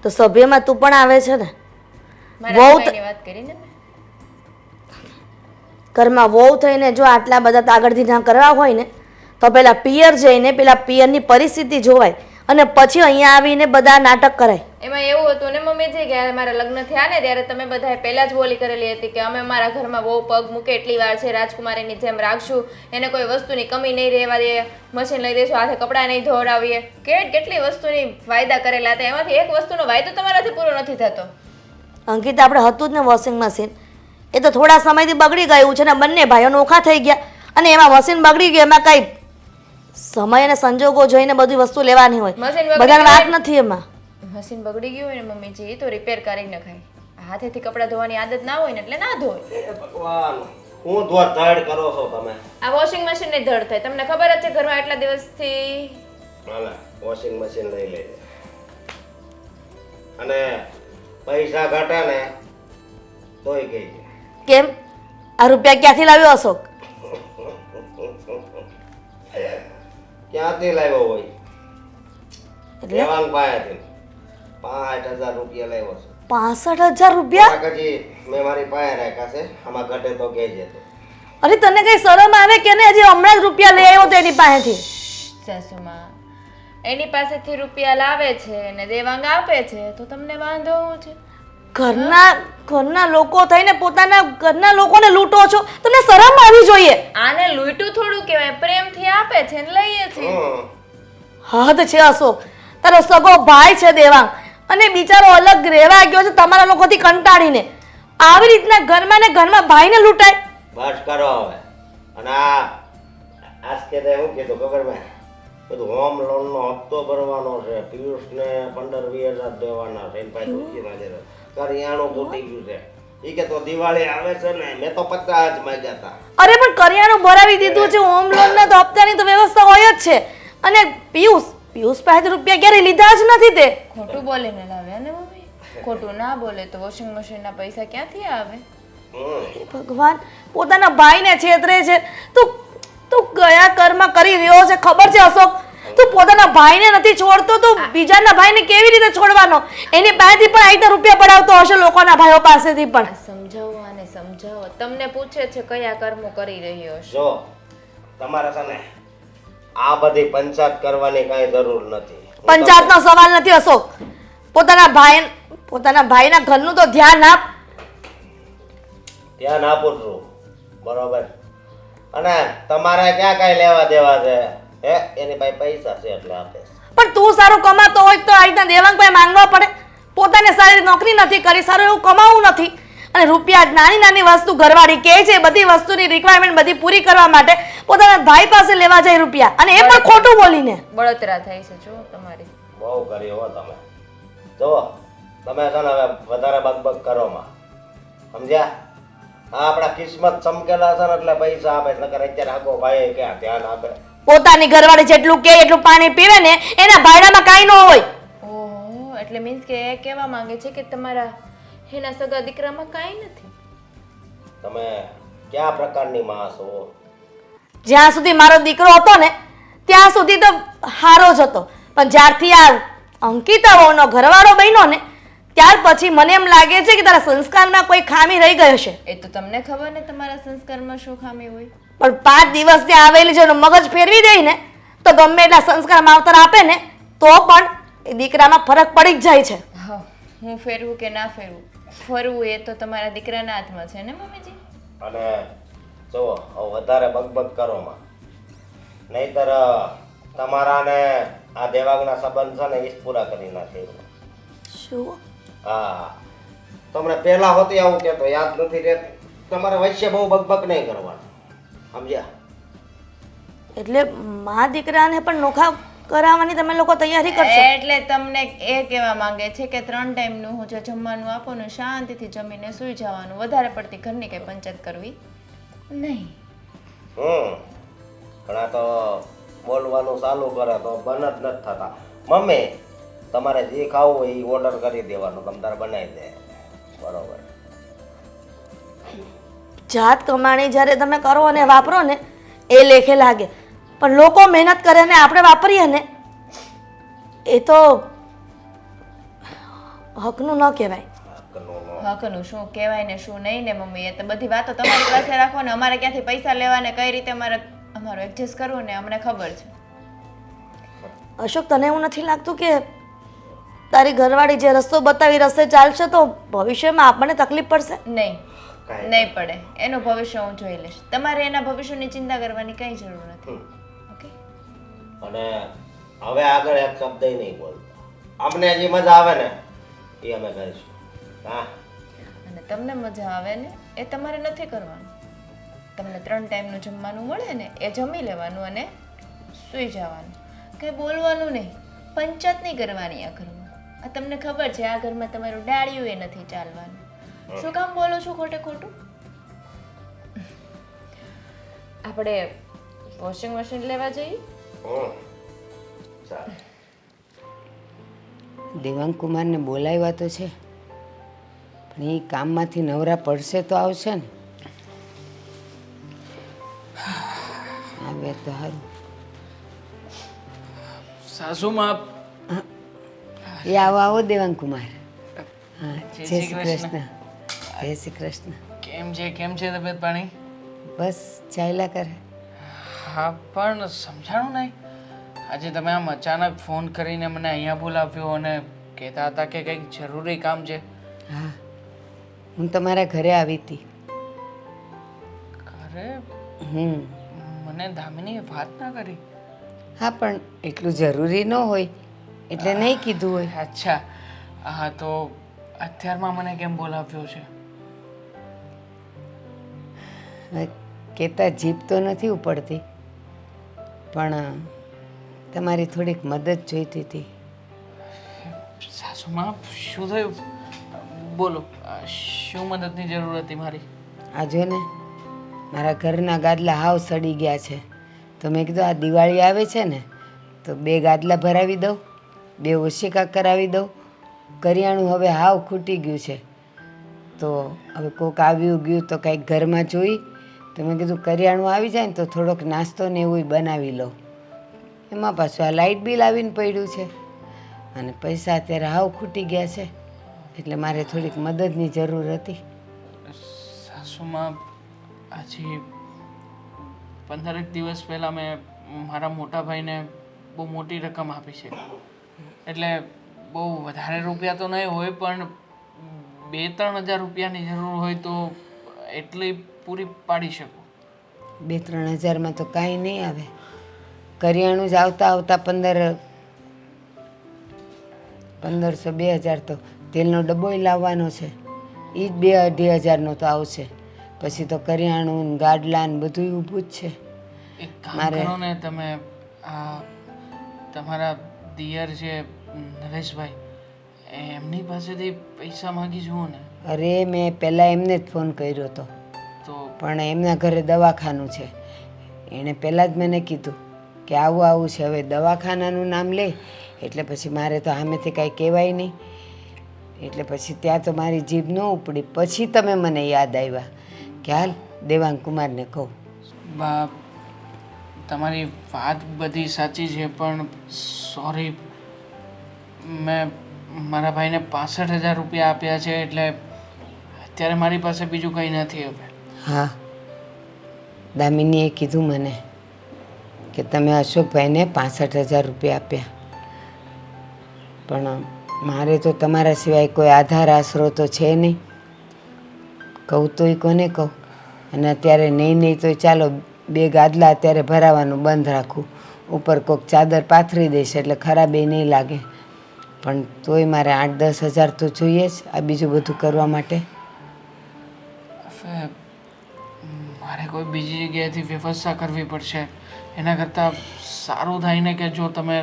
તો સભ્યમાં તું પણ આવે છે ને. મારા વહુ ભાઈની વાત કરીને મેં. ઘરમાં વહુ થઈને જો આટલા બધા આગળથી ના કરવા હોય ને તો પેલા પિયર જઈને પેલા પિયરની પરિસ્થિતિ જોવાય અને પછી અહીંયા આવીને બધા નાટક કરાય. એમાં એવું હતું ને મમ્મીજી કે મારા લગ્ન થયા ને ત્યારે તમે બધાએ પહેલા જ બોલી કરેલી હતી કે અમે અમારા ઘરમાં બહુ પગ મૂકે એટલી વાર છે, રાજકુમારીની જેમ રાખશું, એને કોઈ વસ્તુની કમી નહીં રહેવા દે, મશીન લઈ દઈશું, હાથે કપડાં નહીં ધોવડાવીએ, કેટલી વસ્તુની વાયદા કરેલા હતા. એમાંથી એક વસ્તુનો વાયદો તમારાથી પૂરો નથી થતો. અંકિતા આપણે હતું જ ને વોશિંગ મશીન, એ તો થોડા સમયથી બગડી ગયું છે ને બંને ભાઈઓ નોખા થઈ ગયા અને એમાં મશીન બગડી ગયું, એમાં કઈ સમય અને સંજોગો જોઈને બધી વસ્તુ લેવાની હોય, બધાને વાત નથી એમાં. મશીન બગડી ગયું હોય ને મમ્મીજી તો રિપેર કરી નખાય. હાથેથી કપડાં ધોવાની આદત ના હોય ને એટલે ના ધોય. ભગવાન હું ધોર ધડ કરો છો તમે. આ વોશિંગ મશીન ની ધડ થાય. તમને ખબર જ છે ઘરમાં એટલા દિવસથી. હાલા વોશિંગ મશીન લઈ લેજે, અને પૈસા ઘટે ને તોય કહેજે. કેમ આ રૂપિયા ક્યાંથી લાવ્યો અશોક? ક્યાંથી લાવ્યો હોય? દેવાંગ પાસેથી 5,000 રૂપિયા લાવ્યો છે. 65,000 રૂપિયા? હજી મેં મારી પાસે રાખ્યા છે, આમાં ઘટે તો કહેજે તો. અરે તને કઈ શરમ આવે કે ને? હજી હમણાં જ રૂપિયા લઈ આવ્યો તો એની પાસેથી. સાસુમાં એની પાસેથી રૂપિયા લાવે છે અને દેવાંગ આપે છે તો તમને વાંધો શું છે? ઘરના લોકો થઈને પોતાના ઘરના લોકોને લૂંટો છો, તમને શરમ આવી જોઈએ. આને લૂંટું થોડું કહેવાય, પ્રેમથી આપે છે ને લઈએ છીએ. હદ છે અશોક, તારો સગો ભાઈ છે દેવાંગ અને બિચારો અલગ રહેવા ગયો છે તમારા લોકોથી કંટાળીને. આવી રીતના ઘરમાં ને ઘરમાં ભાઈને લૂંટાય? બસ કરો હવે. અને આજ કે શું કીધું ખબર મેં? બધું હોમ લોન નો હપ્તો ભરવાનો છે, પિયુષને 15-20 હજાર દેવાના છે, એની પાસે ઉચીના છે, કરિયાણું ફૂટી ગયું છે. ઈ કે તો દિવાળી આવે છે ને મેં તો 50 જ માંગ્યા હતા. અરે પણ કરિયાણું ભરાવી દીધું છે, હોમ લોન ના તો હપ્તાની તો વ્યવસ્થા હોય જ છે. અને પિયુષ પાસે રૂપિયા ક્યારે લીધા જ નથી તે. ખોટું બોલીને લાવે ને મમ્મી? ખોટું ના બોલે તો વોશિંગ મશીન ના પૈસા ક્યાંથી આવે? ભગવાન, પોતાના ભાઈને છેતરે છે. તું કયા કર્મ કરી રહ્યો છે ખબર છે અશોક? તું પોતાના ભાઈને નથી છોડતો તો બીજાના ભાઈને કેવી રીતે છોડવાનો? એની પાસેથી પણ આઈતા રૂપિયા પડાવતો હશે, લોકોના ભાઈઓ પાસેથી પણ. સમજાવો આને સમજાવો. તમને પૂછે છે કયા કર્મો કરી રહ્યો છે. જો તમારે છે ને આ બધી પંચાયત કરવાની કાંઈ જરૂર નથી. પંચાયતનો સવાલ નથી અશોક. પોતાના ભાઈના ઘરનું તો ધ્યાન આપ. ધ્યાન આપું છું બરોબર, અને તમારે ક્યાં કાંઈ લેવા દેવા છે? હે, એની પાસે પૈસા છે એટલે આપે છે. પણ તું સારું કમાતો હોય તો આ રીતના દેવાંગ પાસે માંગવા પડે? પોતાને સારી રીતે નોકરી નથી કરી, સારું એવું કમાવું નથી, અને રૂપિયા નાની નાની વસ્તુ ઘરવાળી કહે છે બધી વસ્તુની રિક્વાયરમેન્ટ બધી પૂરી કરવા માટે પોતાના ભાઈ પાસે લેવા જાય રૂપિયા, અને એ પણ ખોટું બોલીને. બળતરા થાય છે જો તમારી. બહુ કરી હો તમે. જુઓ, તમે છે ને હવે વધારે બકબક કરો માં, સમજ્યા? આ આપણા કિસ્મત ચમકેલા છે ને એટલે પૈસા આપે, નકર અત્યારે આગો ભાઈ ક્યાં ધ્યાન આપે? પોતાની ઘરવાળી જેટલું કે એટલું પાણી પીવે ને એના ભાડામાં કાંઈ ન હોય. ઓહો, એટલે મીન્સ કે એ કહેવા માંગે છે કે તમારા એના સગા દીકરામાં કાંઈ નથી. તમે કયા પ્રકારની માં છો? જ્યાં સુધી મારો દીકરો હતો ને ત્યાં સુધી તો હારો જ હતો, પણ જ્યારથી આ અંકિતાઓનો ઘરવાળો બન્યો ને ત્યાર પછી મને એમ લાગે છે કે તારા સંસ્કારમાં કોઈ ખામી રહી ગઈ હશે. એ તો તમને ખબર ને તમારા સંસ્કારમાં શું ખામી હોય. પણ 5 દિવસ ત્યાં આવેલી છે મગજ ફેરવી દઈ ને તો ગમે એટલા સંસ્કાર માવતર આપે ને તો પણ એ દીકરામાં ફરક પડી જ જાય છે. હા, હું ફેરવું કે ના ફેરવું, ફરવું એ તો તમારા દીકરાના હાથમાં છે ને મમ્મીજી. અને જુઓ, હવે વધારે બકબક કરો માં, નહીતર તમારા ને આ દેવાંગના સંબંધ છે ને એ જ પૂરા કરી નાખે. શું? હા, તમને પહેલા હોતી આવું કહેતો યાદ નથી રહેતું. તમારે વચ્ચે બહુ બકબક નહીં કરવાનું, સમજ્યા? એટલે મા દીકરાને પણ નોખા કરાવવાની તમે લોકો તૈયારી કરશો? એટલે તમને એ કહેવા માંગે છે કે 3 ટાઈમનું હું જે જમવાનું આપું ને શાંતિથી જમીને સૂઈ જવાનું, વધારે પડતી ઘરની કઈ પંચાયત કરવી નહીં. પણ આ તો બોલવાનું ચાલુ કરે તો બન જ નથી થતા. મમ્મી, તમારે જે ખાવું હોય એ ઓર્ડર કરી દેવાનો, તમે તારે બનાવી દે. બરોબર. જાત કમાણી જ્યારે તમે કરો અને વાપરો ને એ લેખે લાગે, પણ લોકો મહેનત કરે ને આપણે વાપરીએ ને એ તો હકનું ન કહેવાય. હકનું શું કહેવાય ને શું નહીં ને મમ્મી, એ તો બધી વાતો તમારી પાસે રાખો ને અમારે ક્યાંથી પૈસા લેવા ને કઈ રીતે અમારું એડજસ્ટ કરવું ને અમને ખબર છે. અશોક, તને એવું નથી લાગતું કે તારી ઘરવાળી જે રસ્તો બતાવી રસ્તે ચાલશે તો ભવિષ્યમાં આપણને તકલીફ પડશે? નહીં, નહીં પડે. એનું ભવિષ્ય હું જોઈ લઈશ. તમારે એના ભવિષ્યની ચિંતા કરવાની કઈ જરૂર નથી. ઓકે? અને હવે આગળ એક શબ્દ નહીં બોલતા. અમને જે મજા આવે ને એ અમે કરીશું. હા, અને તમને મજા આવે ને એ તમારે નથી કરવાનું. તમને 3 ટાઈમનું જમવાનું મળે ને એ જમી લેવાનું અને સૂઈ જવાનું. કંઈ બોલવાનું નહીં, પંચાયત નહીં કરવાની આ ઘરમાં. આ તમને ખબર છે આ ઘરમાં તમારું ડાળિયું એ નથી ચાલવાનું. શું કામ બોલો છો ખોટે ખોટું? આપણે વોશિંગ મશીન લેવા જઈએ? ચાલ. દેવાંગ કુમારને બોલાવ્યા તો છે, પણ એ કામમાંથી નવરા પડશે તો આવશે ને. આવે તો સારું. સાસુમાં એ આવો આવો દેવાંગ કુમાર. હા, જય જય શ્રી શ્રી કૃષ્ણ. જય શ્રી કૃષ્ણ. કેમ છે તબિયત પાણી? બસ ચાલ્યા કરે. હા, પણ સમજાણું નહીં. આજે તમે આમ અચાનક ફોન કરીને મને અહીંયા બોલાવ્યો અને કહેતા હતા કે કંઈક જરૂરી કામ છે. હા, હું તમારા ઘરે આવી હતી. ઘરે? મને દામિનીએ વાત ના કરી. હા, પણ એટલું જરૂરી ન હોય એટલે નહીં કીધું હોય. અચ્છા, હા, તો અત્યારમાં મને કેમ બોલાવ્યો છે? હવે કહેતા જીભ તો નથી ઉપડતી, પણ તમારી થોડીક મદદ જોઈતી હતી. સાસુમાં શું થયું? બોલો, શું મદદની જરૂર હતી મારી? આ જો ને, મારા ઘરના ગાદલા હાવ સડી ગયા છે, તો મેં કીધું આ દિવાળી આવે છે ને તો 2 ગાદલા ભરાવી દઉં, 2 ઓશિકા કરાવી દઉં. કરિયાણું હવે હાવ ખૂટી ગયું છે, તો હવે કોક આવ્યું ગયું તો કાંઈક ઘરમાં જોઈ તો મેં કીધું કરિયાણું આવી જાય ને તો થોડોક નાસ્તો ને એવું બનાવી લઉં. એમાં પાછું આ લાઇટ બિલ આવીને પડ્યું છે અને પૈસા અત્યારે હાવ ખૂટી ગયા છે, એટલે મારે થોડીક મદદની જરૂર હતી. સાસુમાં આજે 15 દિવસ પહેલાં મેં મારા મોટા ભાઈને બહુ મોટી રકમ આપી છે. એટલે બહુ વધારે રૂપિયા તો નહીં હોય, પણ 2-3 હજાર રૂપિયાની જરૂર હોય તો એટલી પૂરી પાડી શકું. 2-3 હજારમાં તો કાંઈ નહીં આવે. કરિયાણું જ આવતા આવતા 1500-2000 તો તેલનો ડબ્બોય લાવવાનો છે, એ જ 2-2.5 હજારનો તો આવશે. પછી તો કરિયાણું ને ગાડલા ને બધું ઊભું જ છે. એક કામ કરો ને તમે, આ તમારા દિયર છે નરેશભાઈ, એમની પાસેથી પૈસા માગી જુઓ ને. અરે મેં પહેલાં એમને જ ફોન કર્યો હતો, તો પણ એમના ઘરે દવાખાનું છે. એણે પહેલાં જ મને કીધું કે આવું આવું છે. હવે દવાખાનાનું નામ લે એટલે પછી મારે તો સામેથી કાંઈ કહેવાય નહીં. એટલે પછી ત્યાં તો મારી જીભ ન ઉપડી. પછી તમે મને યાદ આવ્યા કે હાલ દેવાંગ કુમારને કહું. બા, તમારી વાત બધી સાચી છે, પણ સોરી, મેં મારા ભાઈને 65,000 રૂપિયા આપ્યા છે, એટલે અત્યારે મારી પાસે બીજું કંઈ નથી હવે. હા, દામિનીએ કીધું મને કે તમે અશોકભાઈને 65,000 રૂપિયા આપ્યા, પણ મારે તો તમારા સિવાય કોઈ આધાર આશરો તો છે નહીં. કહું તોય કોને કહું? અને અત્યારે નહીં તો ચાલો 2 ગાદલા અત્યારે ભરાવાનું બંધ રાખું, ઉપર કોઈક ચાદર પાથરી દઈશ એટલે ખરાબ એ નહીં લાગે. પણ તોય મારે 8-10 હજાર તો જોઈએ જ આ બીજું બધું કરવા માટે. હવે મારે કોઈ બીજી જગ્યાએથી વ્યવસ્થા કરવી પડશે. એના કરતાં સારું થાય ને કે જો તમે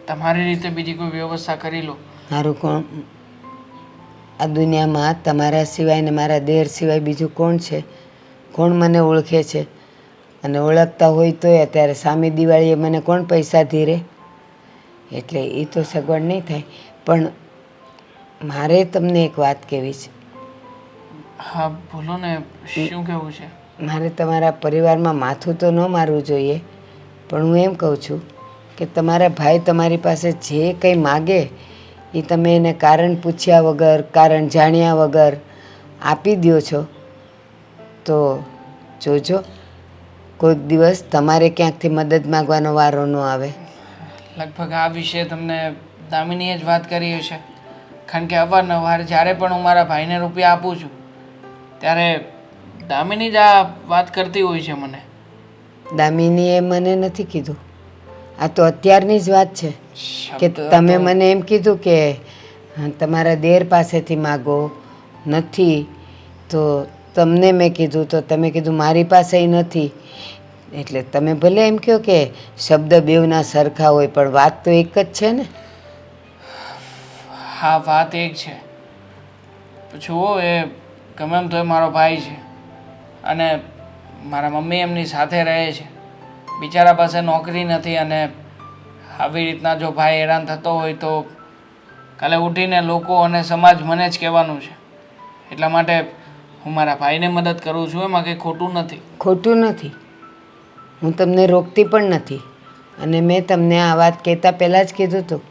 તમારી રીતે બીજી કોઈ વ્યવસ્થા કરી લો. મારું કોણ આ દુનિયામાં તમારા સિવાય ને મારા દેર સિવાય બીજું કોણ છે? કોણ મને ઓળખે છે? અને ઓળખતા હોય તોય અત્યારે સામી દિવાળીએ મને કોણ પૈસા ધીરે? એટલે એ તો સગવડ નહીં થાય. પણ મારે તમને એક વાત કહેવી છે. હા બોલો ને, શું કહેવું છે? મારે તમારા પરિવારમાં માથું તો ન મારવું જોઈએ, પણ હું એમ કહું છું કે તમારા ભાઈ તમારી પાસે જે કંઈ માગે એ તમે એને કારણ પૂછ્યા વગર, કારણ જાણ્યા વગર આપી દો છો, તો જોજો કોઈક દિવસ તમારે ક્યાંકથી મદદ માગવાનો વારો ન આવે. લગભગ આ વિશે તમને દામિનીએ જ વાત કરી હશે, કારણ કે અવારનવાર જ્યારે પણ હું મારા ભાઈને રૂપિયા આપું છું ત્યારે દામિની જ આ વાત કરતી હોય છે મને. દામિનીએ મને નથી કીધું, આ તો અત્યારની જ વાત છે કે શબ્દ તમે તો- મને એમ કીધું કે તમારા દેર પાસેથી માગો, નથી તો તમને મેં કીધું તો તમે કીધું મારી પાસે નથી. એટલે તમે ભલે એમ કહો કે શબ્દ બેવના સરખા હોય, પણ વાત તો એક જ છે ને. હા, વાત એક છે. જુઓ, એ ગમે એમ તોય મારો ભાઈ છે, અને મારા મમ્મી એમની સાથે રહે છે. બિચારા પાસે નોકરી નથી, અને આવી રીતના જો ભાઈ હેરાન થતો હોય તો કાલે ઉઠીને લોકો અને સમાજ મને જ કહેવાનું છે. એટલા માટે હું મારા ભાઈને મદદ કરું છું, એમાં કંઈ ખોટું નથી. ખોટું નથી, હું તમને રોકતી પણ નથી. અને મેં તમને આ વાત કહેતા પહેલાં જ કીધું હતું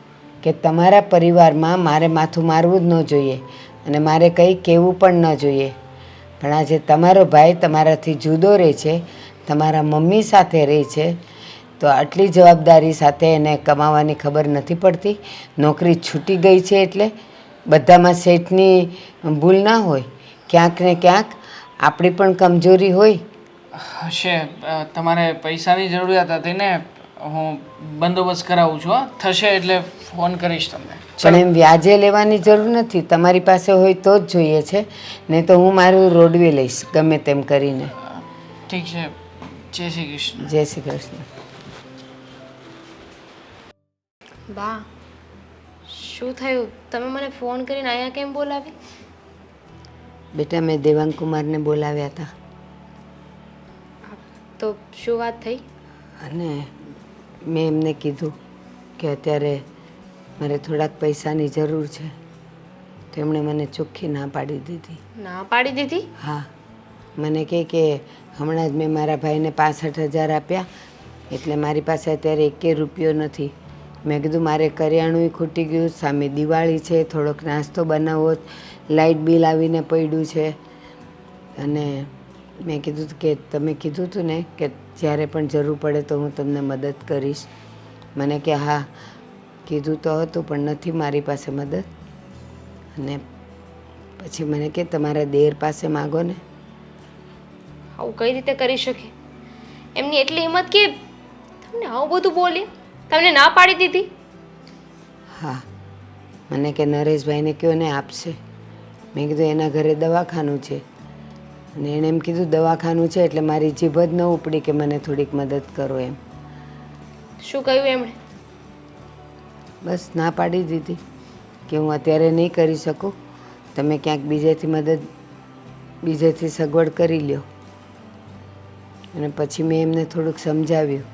કે તમારા પરિવારમાં મારે માથું મારવું જ ન જોઈએ અને મારે કંઈ કહેવું પણ ન જોઈએ. પણ આજે તમારો ભાઈ તમારાથી જુદો રહે છે, તમારા મમ્મી સાથે રહે છે, તો આટલી જવાબદારી સાથે એને કમાવાની ખબર નથી પડતી? નોકરી છૂટી ગઈ છે એટલે બધામાં શેઠની ભૂલ ના હોય, ક્યાંક ને ક્યાંક આપણી પણ કમજોરી હોય. હશે, તમારે પૈસાની જરૂરિયાત હતી ને, હું બંદોબસ્ત કરાવું છું. હા, થશે એટલે ફોન કરીશ તમને. પણ એમ વ્યાજે લેવાની જરૂર નથી, તમારી પાસે હોય તો જ જોઈએ છે, નહીં તો હું મારું રોડવે લઈશ ગમે તેમ કરીને. ઠીક છે, જય શ્રી કૃષ્ણ. જય શ્રી કૃષ્ણ. બા, શું થયું? તમે મને ફોન કરીને અહીંયા કેમ બોલાવી? બેટા, મેં દેવાંગ કુમારને બોલાવ્યા હતા તો શું વાત થઈ? અને મેં એમને કીધું કે અત્યારે મારે થોડાક પૈસાની જરૂર છે, તો એમણે મને ચોખ્ખી ના પાડી દીધી. ના પાડી દીધી? હા, મને કહે કે હમણાં જ મેં મારા ભાઈને 65,000 આપ્યા, એટલે મારી પાસે અત્યારે 1 રૂપિયો નથી. મેં કીધું મારે કરિયાણું ખૂટી ગયું, સામે દિવાળી છે, થોડોક નાસ્તો બનાવવો, લાઇટ બિલ આવીને પડ્યું છે. અને મેં કીધું કે તમે કીધું હતું ને કે જ્યારે પણ જરૂર પડે તો હું તમને મદદ કરીશ. મને કે હા, કીધું તો હતું પણ નથી મારી પાસે મદદ. અને પછી મને કે તમારા દેર પાસે માગો ને. આવું કઈ રીતે કરી શકે? એમની એટલી હિંમત કે તમને આવું બધું બોલી, તમને ના પાડી દીધી. હા, મને કે નરેશભાઈને કયો ને આપશે. મેં કીધું એના ઘરે દવાખાનું છે અને એણે એમ કીધું દવાખાનું છે એટલે મારી જીભ જ ન ઉપડી કે મને થોડીક મદદ કરો એમ. શું કહ્યું એમણે? બસ ના પાડી દીધી કે હું અત્યારે નહીં કરી શકું, તમે ક્યાંક બીજેથી સગવડ કરી લ્યો. અને પછી મેં એમને થોડુંક સમજાવ્યું.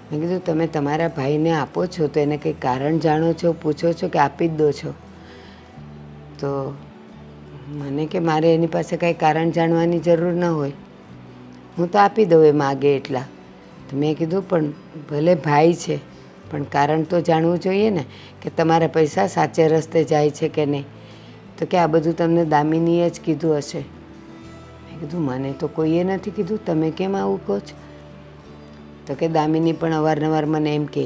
મેં કીધું તમે તમારા ભાઈને આપો છો તો એને કંઈ કારણ જાણો છો, પૂછો છો કે આપી જ દો છો? તો મને કે મારે એની પાસે કાંઈ કારણ જાણવાની જરૂર ન હોય, હું તો આપી દઉં એ માગે એટલા. તો મેં કીધું પણ ભલે ભાઈ છે પણ કારણ તો જાણવું જોઈએ ને કે તમારા પૈસા સાચે રસ્તે જાય છે કે નહીં. તો કે આ બધું તમને દામિનીએ જ કીધું હશે. મેં કીધું મને તો કોઈએ નથી કીધું, તમે કેમ આવું કહો છો? તો કે દામિની પણ અવારનવાર મને એમ કહે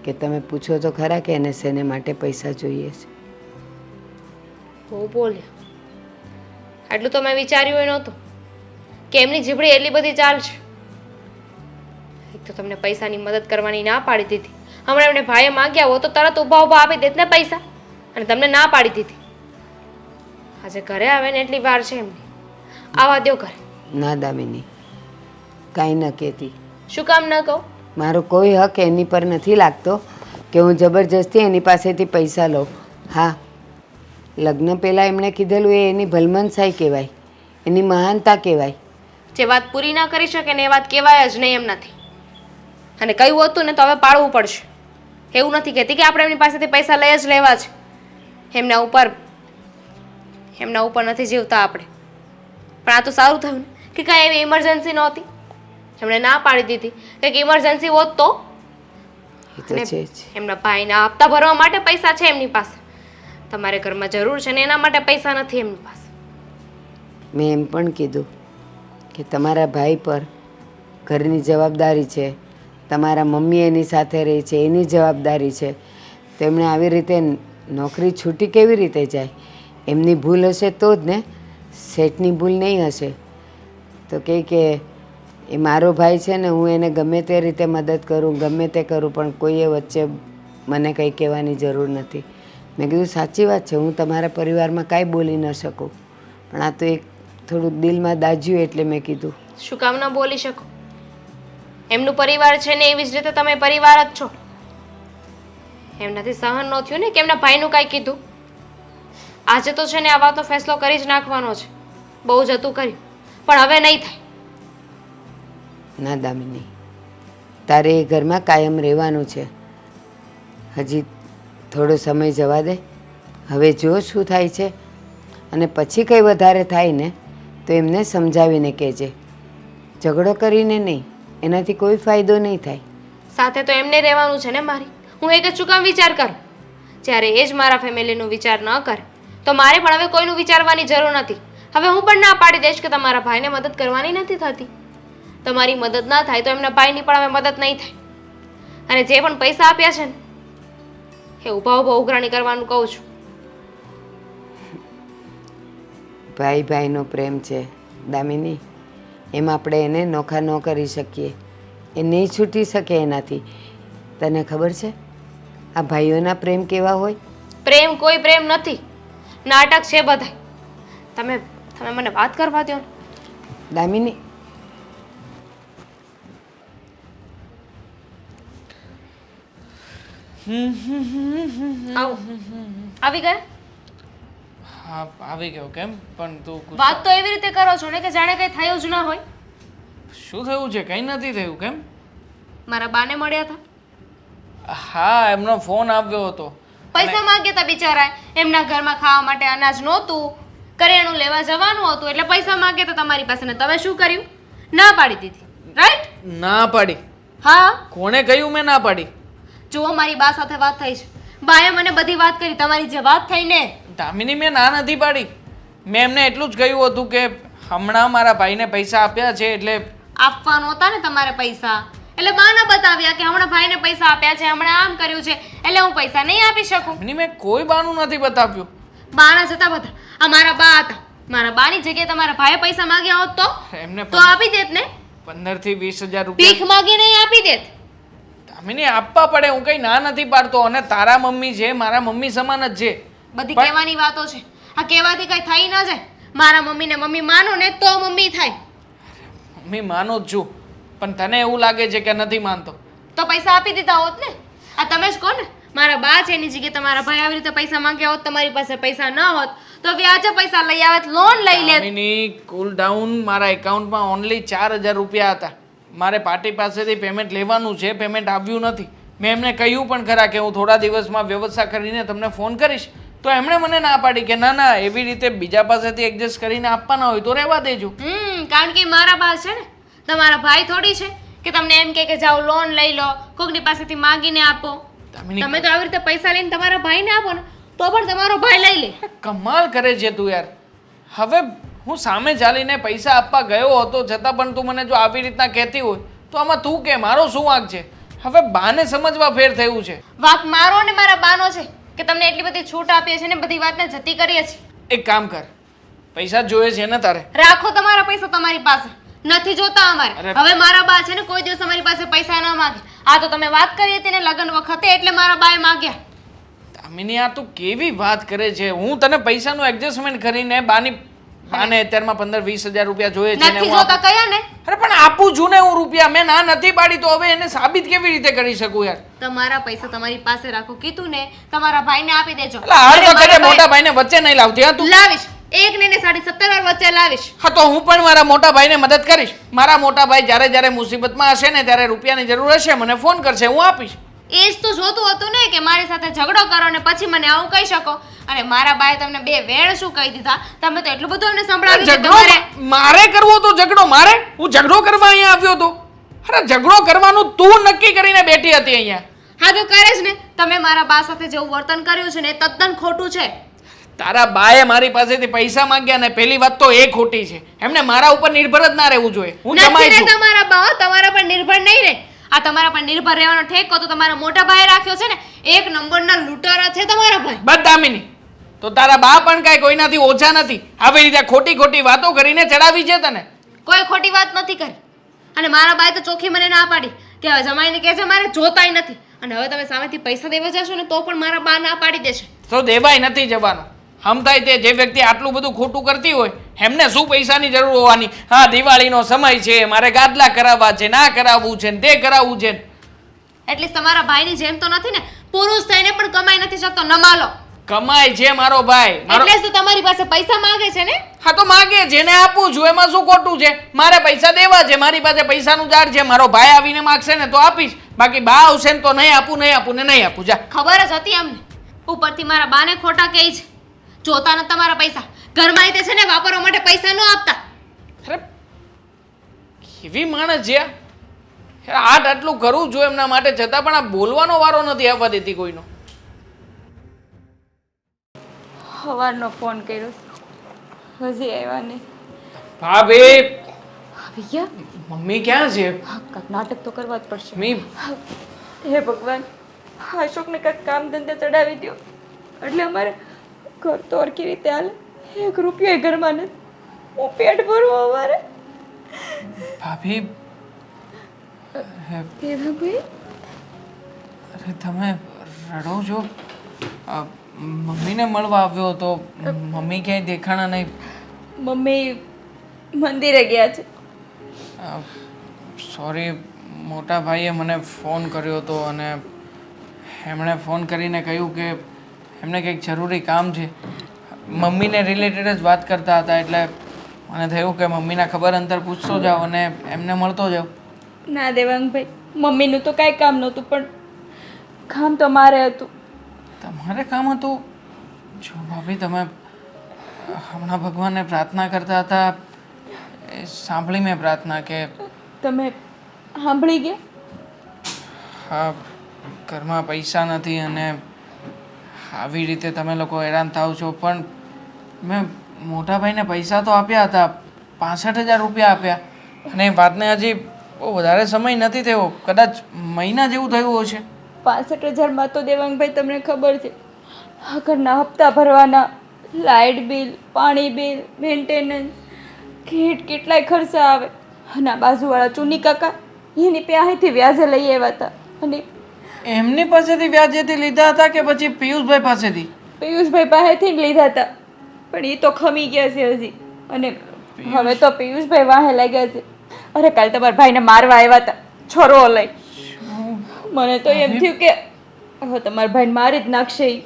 કે તમે પૂછો તો ખરા કે એને શેને માટે પૈસા જોઈએ છે. બહુ બોલ્યા. આટલું તો મેં વિચાર્યું નહોતું કે એમની જીભડી એટલી બધી ચાલશે. એક તો તમને પૈસાની મદદ કરવાની ના પાડી દીધી, હમણાં એમને ભાઈએ માંગ્યા હો તો તરત ઊભા ઊભા આપી દેત ને પૈસા, અને તમને ના પાડી દીધી. આજે ઘરે આવે ને એટલી વાર છે એમની, આવા દો ઘરે. ના દામિની, કાંઈ ન કહેતી. શું કામ ન કહું? મારો કોઈ હક એની પર નથી લાગતો કે હું જબરજસ્તી એની પાસેથી પૈસા લઉં. હા, લગ્ન પહેલાં એમણે કીધેલું એ એની ભલમનસાઈ કહેવાય, એની મહાનતા કહેવાય. જે વાત પૂરી ના કરી શકે ને એ વાત કહેવાય જ નહીં એમ નથી. અને કહ્યું હતું ને તો હવે પાડવું પડશે. એવું નથી કહેતી કે આપણે એમની પાસેથી પૈસા લઈ જ લેવા છે. એમના ઉપર નથી જીવતા આપણે. પણ આ તો સારું થયું ને કે કાંઈ એવી ઇમરજન્સી નહોતી, એમણે ના પાડી દીધી. કંઈક ઇમરજન્સી હોત તો એ તો છે જ. એમના ભાઈના હપ્તા ભરવા માટે પૈસા છે એમની પાસે, તમારે ઘરમાં જરૂર છે ને એના માટે પૈસા નથી એમની પાસે. મેં એમ પણ કીધું કે તમારા ભાઈ પર ઘરની જવાબદારી છે, તમારા મમ્મી એની સાથે રહી છે એની જવાબદારી છે. તો એમણે આવી રીતે નોકરી છૂટી કેવી રીતે જાય? એમની ભૂલ હશે તો જ ને, શેઠની ભૂલ નહીં હશે. તો કે એ મારો ભાઈ છે ને, હું એને ગમે તે રીતે મદદ કરું, ગમે તે કરું, પણ કોઈએ વચ્ચે મને કંઈ કહેવાની જરૂર નથી. મેં કીધું સાચી વાત છે, હું તમારા પરિવારમાં કાંઈ બોલી ન શકું, પણ આ તો એક થોડુંક દિલમાં દાજ્યું એટલે મેં કીધું. શું કામ ના બોલી શકો? એમનું પરિવાર છે ને એવી જ રીતે તમે પરિવાર જ છો. એમનાથી સહન ન થયું ને કે એમના ભાઈનું કાંઈ કીધું. આજે તો છે ને આ વાતનો ફેસલો કરી જ નાખવાનો છે. બહુ જતું કર્યું, પણ હવે નહીં થાય. ના દામિની, તારે એ ઘરમાં કાયમ રહેવાનું છે. હજી થોડો સમય જવા દે, હવે જો શું થાય છે. અને પછી કંઈ વધારે થાય ને તો એમને સમજાવીને કહેજે, ઝઘડો કરીને નહીં, એનાથી કોઈ ફાયદો નહીં થાય. સાથે તો એમને રહેવાનું છે ને મારી. હું એક જ શું કામ વિચાર કરું? જ્યારે એ જ મારા ફેમિલીનો વિચાર ન કરે તો મારે પણ હવે કોઈનું વિચારવાની જરૂર નથી. હવે હું પણ ના પાડી દઈશ કે તમારા ભાઈને મદદ કરવાની નથી થતી. તમારી મદદ ના થાય તો એમના ભાઈની પણ હવે મદદ નહીં થાય. અને જે પણ પૈસા આપ્યા છે ને એ ઊભા ઊભા ઉઘરાણી કરવાનું કહું છું. ભાઈ ભાઈનો પ્રેમ છે દામિની, એમ આપણે એને નોખા ન કરી શકીએ. એ નહીં છૂટી શકે એનાથી. તને ખબર છે આ ભાઈઓના પ્રેમ કેવા હોય? પ્રેમ કોઈ પ્રેમ નથી, નાટક છે બધા. તમે મને વાત કરવા દો. દામિની, આવો, આવી ગયા? હા, આવી ગયો. કેમ પણ તું વાત તો એવી રીતે કરો છો ને કે જાણે કંઈ થયું જ ના હોય. શું થયું છે? કંઈ નથી થયું. કેમ? મારા બાને મળ્યા હતા, હા, એમનો ફોન આવ્યો હતો. પૈસા માંગ્યા હતા બિચારા. એમના ઘરમાં ખાવા માટે અનાજ નહોતું, કરિયાણું લેવા જવાનું હતું એટલે પૈસા માંગ્યા હતા તમારી પાસે. ને તમે શું કર્યું? ના પાડી દીધી, રાઈટ? ના પાડી? હા. કોણે કહ્યું મેં ના પાડી? જુઓ, મારી બા સાથે વાત થઈ છે. બાએ મને બધી વાત કરી. તમારી જે વાત થઈ ને, દામિની, મેં ના નથી પાડી. મેં એમને એટલું જ કહ્યું હતું કે હમણાં મારા ભાઈને પૈસા આપ્યા છે એટલે આપવાનો હતા ને તમારે પૈસા, એટલે બાને બતાવ્યા કે હમણાં ભાઈને પૈસા આપ્યા છે, હમણાં આમ કર્યું છે, એટલે હું પૈસા નહીં આપી શકું. દામિની, મેં કોઈ બાનું નથી બતાવ્યું. બાના જતા બધા આ મારા બા હતા. મારા બાની જગ્યાએ તમારા ભાઈએ પૈસા માંગ્યા હોત તો એમને તો આપી દેત ને. 15 થી 20,000 રૂપિયા ભીખ માગીને ય આપી દેત. દામિની આપવા પડે, હું કઈ ના નથી પાડતો. અને તારા મમ્મી છે મારા મમ્મી સમાન જ છે. બધી કહેવાની વાતો છે. આ કહેવાથી કઈ થઈ ના જાય. મારા મમ્મીને મમ્મી માનો ને તો મમ્મી થાય. મમ્મી માનું જ છું, પણ તને એવું લાગે છે કે નથી માનતો. તો પૈસા આપી દીધા હોત ને. આ તમે જ કહો ને, મારા બા છે એની જગ્યાએ તમારા ભાઈ આવી રીતે પૈસા માંગ્યા હોત, તમારી પાસે પૈસા ન હોત તો વ્યાજે પૈસા લઈ આવત, લોન લઈ લેત. દામિની, કુલ ડાઉન મારા એકાઉન્ટમાં ઓનલી 4,000 રૂપિયા હતા. મારે પાર્ટી પાસેથી પેમેન્ટ લેવાનું છે, પેમેન્ટ આવ્યું નથી. મેં એમને કહ્યું પણ ખરા કે હું થોડા દિવસમાં વ્યવસ્થા કરીને તમને ફોન કરીશ, તો એમણે મને ના પાડી કે ના ના, એવી રીતે બીજા પાસેથી એડજસ્ટ કરીને આપવાના હોય તો રહેવા દેજો. કારણ કે મારા બા છે ને, તમારા ભાઈ થોડી છે કે તમને એમ કહે કે જાઓ લોન લઈ લો, કોકની પાસેથી માંગીને આપો. દામિની, તમે તો આવી રીતે પૈસા લઈને તમારા ભાઈને આપો ને તો પણ તમારો ભાઈ લઈ લે. કમાલ કરે છે તું યાર. હવે હું સામે ચાલીને પૈસા આપવા ગયો હતો છતાં પણ તું મને જો આવી રીતના કહેતી હોય તો આમાં તું કે મારો શું વાંક છે? હવે બાને સમજવા ફેર થયું છે. વાક મારો ને મારા બાનો છે કે તમને એટલી બધી છૂટ આપીએ છે ને બધી વાતને જતી કરીએ છીએ. એક કામ કર, પૈસા જોઈએ છે ને તારે? રાખો તમારા પૈસા તમારી પાસે, નથી જોતા અમારે. હવે મારા બા છે ને કોઈ દિવસ તમારી પાસે પૈસા ના માંગે. આ તો તમે વાત કરી હતી ને લગ્ન વખતે, એટલે મારા બાએ માંગ્યા. દામિની, આ તું કેવી વાત કરે છે? હું તને પૈસાનું એડજસ્ટમેન્ટ કરીને બાને અત્યારમાં 15-20 હજાર રૂપિયા જોઈએ છે ને નથી હું જોતા કયા ને? અરે પણ આપું છું ને હું રૂપિયા. મેં ના નથી પાડી તો હવે એને સાબિત કેવી રીતે કરી શકું યાર? તમારા પૈસા તમારી પાસે રાખો, કીધું ને તમારા ભાઈને આપી દેજો. એટલે હાલ તો કરે, મોટા ભાઈને વચ્ચે નહીં લાવતી. હા તું લાવીશ, એક ને 17.5 વાર વચ્ચે લાવીશ. હા તો હું પણ મારા મોટા ભાઈને મદદ કરીશ. મારા મોટા ભાઈ જ્યારે જ્યારે મુસીબતમાં હશે ને ત્યારે રૂપિયાની જરૂર હશે મને ફોન કરશે, હું આપીશ. એ જ તો જોતું હતું ને કે મારી સાથે ઝઘડો કરો ને પછી મને આવું કહી શકો. અને મારા બાએ તમને બે વેણ શું કહી દીધા? તમે તો એટલું બધું અમને સંભળાવ્યું કે ઝઘડો તમારે મારે કરવો તો ઝઘડો મારે? હું ઝઘડો કરવા અહીંયા આવ્યો હતો? અરે ઝઘડો કરવાનું તું નક્કી કરીને બેઠી હતી અહીંયા. હા તો કરે જ ને. તમે મારા બા સાથે જેવું વર્તન કર્યું છે ને એ તદ્દન ખોટું છે. તારા બાએ મારી પાસેથી પૈસા માંગ્યા ને પહેલી વાત તો એ ખોટી છે. એમને મારા ઉપર નિર્ભર જ ના રહેવું જોઈએ. હું નથી જમાઈ ને છું. તમારા બા તમારા પર નિર્ભર નહીં રહે. આ તમારા પર નિર્ભર રહેવાનો ઠેકો તો તમારા મોટા ભાઈએ રાખ્યો છે ને. એક નંબરના લૂંટારા છે તમારા ભાઈ. બદામિની, તો તારા બા પણ કાંઈ કોઈનાથી ઓછા નથી. આવી રીતે ખોટી ખોટી વાતો કરીને ચડાવી છે તને. કોઈ ખોટી વાત નથી કરી. અને મારા બાએ તો ચોખ્ખી મને ના પાડી કે હવે જમાઈને કહે છે મારે જોતાય નથી. અને હવે તમે સામેથી પૈસા દેવા જશો ને તો પણ મારા બા ના પાડી દેશે. તો દેવાય નથી જવાનું. સમજાય તે જે વ્યક્તિ આટલું બધું ખોટું કરતી હોય એમને શું પૈસાની જરૂર હોવાની? હા, દિવાળીનો સમય છે, મારે ગાદલા કરાવવા છે, ના કરાવવું છે ને તે કરાવવું છે. એટલીસ્ટ તમારા ભાઈની જેમ તો નથી ને. પુરુષ થઈને પણ કમાઈ નથી શકતો, નમાલો. કમાય છે મારો ભાઈ. એટલે જ તો તમારી પાસે પૈસા માંગે છે ને. હા તો માગે, જેને આપું છું એમાં શું ખોટું છે? મારે પૈસા દેવા છે, મારી પાસે પૈસાનું ઝાડ છે. મારો ભાઈ આવીને માગશે ને તો આપીશ, બાકી બા આવશે ને તો નહીં આપું, નહીં આપું ને નહીં આપું. જા. ખબર જ હતી અમને. ઉપરથી મારા બાને ખોટા કહે છે. જોતા ન તમારા પૈસા ઘરમાં તે છે ને વાપરવા માટે પૈસા ન આપતા. અરે કેવી માણસ છે યાર! આટલું કરવું જોઈએ એમના માટે, છતાં પણ આ બોલવાનો વારો નથી આવવા દેતી કોઈનો. સવારનો ફોન કર્યો, હજી આવ્યા નહીં. ભાભી, આવી ગયા? મમ્મી ક્યાં છે? હા, કાંઈક નાટક તો કરવા જ પડશે. મમ્મી, હે ભગવાન, અશોકને કાંઈક કામ ધંધે ચડાવી દો એટલે અમારે ઘર તો સરખી રીતે હાલે. 1 રૂપિયો ઘરમાં નથી. હું પેટ ભરવું અમારે. ભાભી, ભાઈ અરે તમે રડો છો? મમ્મીને મળવા આવ્યો હતો, મમ્મી ક્યાંય દેખાણા નહીં. મમ્મી મંદિરે ગયા છે. સોરી, મોટા ભાઈએ મને ફોન કર્યો હતો અને એમણે ફોન કરીને કહ્યું કે એમને કંઈક જરૂરી કામ છે. મમ્મીને રિલેટેડ જ વાત કરતા હતા એટલે મને થયું કે મમ્મીના ખબર અંતર પૂછતો જાઓ અને એમને મળતો જાઓ. ના દેવાંગભાઈ, મમ્મીનું તો કાંઈ કામ નહોતું, પણ કામ તો મારે હતું. તમારે કામ હતું? જો ભાભી, તમે હમણાં ભગવાનને પ્રાર્થના કરતા હતા એ સાંભળી મેં પ્રાર્થના કે તમે સાંભળી ગયા? હા, ઘરમાં પૈસા નથી અને આવી રીતે તમે લોકો હેરાન થાવ છો, પણ મેં મોટા ભાઈને પૈસા તો આપ્યા હતા, 65,000 રૂપિયા આપ્યા. અને એ વાતને હજી બહુ વધારે સમય નથી થયો, કદાચ મહિના જેવું થયું હશે. 65,000માં તો દેવાંગભાઈ તમને ખબર છે, આ ઘરના હપ્તા ભરવાના, લાઇટ બિલ, પાણી બિલ, મેન્ટેનન્સ, કેટલાય ખર્ચા આવે. અને આ બાજુવાળા ચુની કાકા એની પાસેથી વ્યાજે લઈ આવ્યા હતા. અને એમની પાસેથી વ્યાજેથી લીધા હતા કે પછી પિયુષભાઈ પાસેથી? પિયુષભાઈ પાસેથી જ લીધા હતા, પણ એ તો ખમી ગયા છે હજી. અને હવે તો પિયુષભાઈ વાહે લાગ્યા છે. અરે કાલ તમારા ભાઈને મારવા આવ્યા હતા છોરો લઈ. મને તો એમ થયું કે હવે તમારા ભાઈને મારી જ નાખશે ઈ.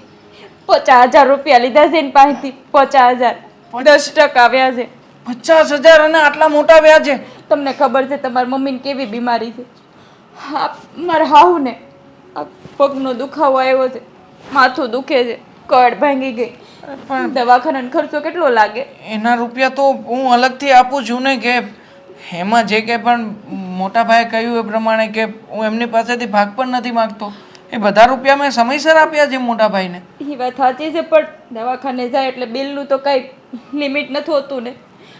50,000 રૂપિયા લીધા છે એની પાસેથી. 50,000 10% વ્યાજ છે. 50,000 અને આટલા મોટા વ્યાજે? તમને ખબર છે તમારી મમ્મીને કેવી બીમારી છે? હા, મારા હાહુને આ પગનો દુખાવો આવ્યો છે, માથું દુખે છે, કળ ભાંગી ગઈ. પણ દવાખાનાનો ખર્ચો કેટલો લાગે? એના રૂપિયા તો હું અલગથી આપું છું ને, કે એમાં જે કે પણ મોટા ભાઈએ કહ્યું એ પ્રમાણે કે હું એમની પાસેથી ભાગ પણ નથી માંગતો. એ બધા રૂપિયા મેં સમયસર આપ્યા છે મોટા ભાઈને. એ વાત સાચી છે, પણ દવાખાને જાય એટલે બિલનું તો કાંઈ લિમિટ નથી હોતું ને.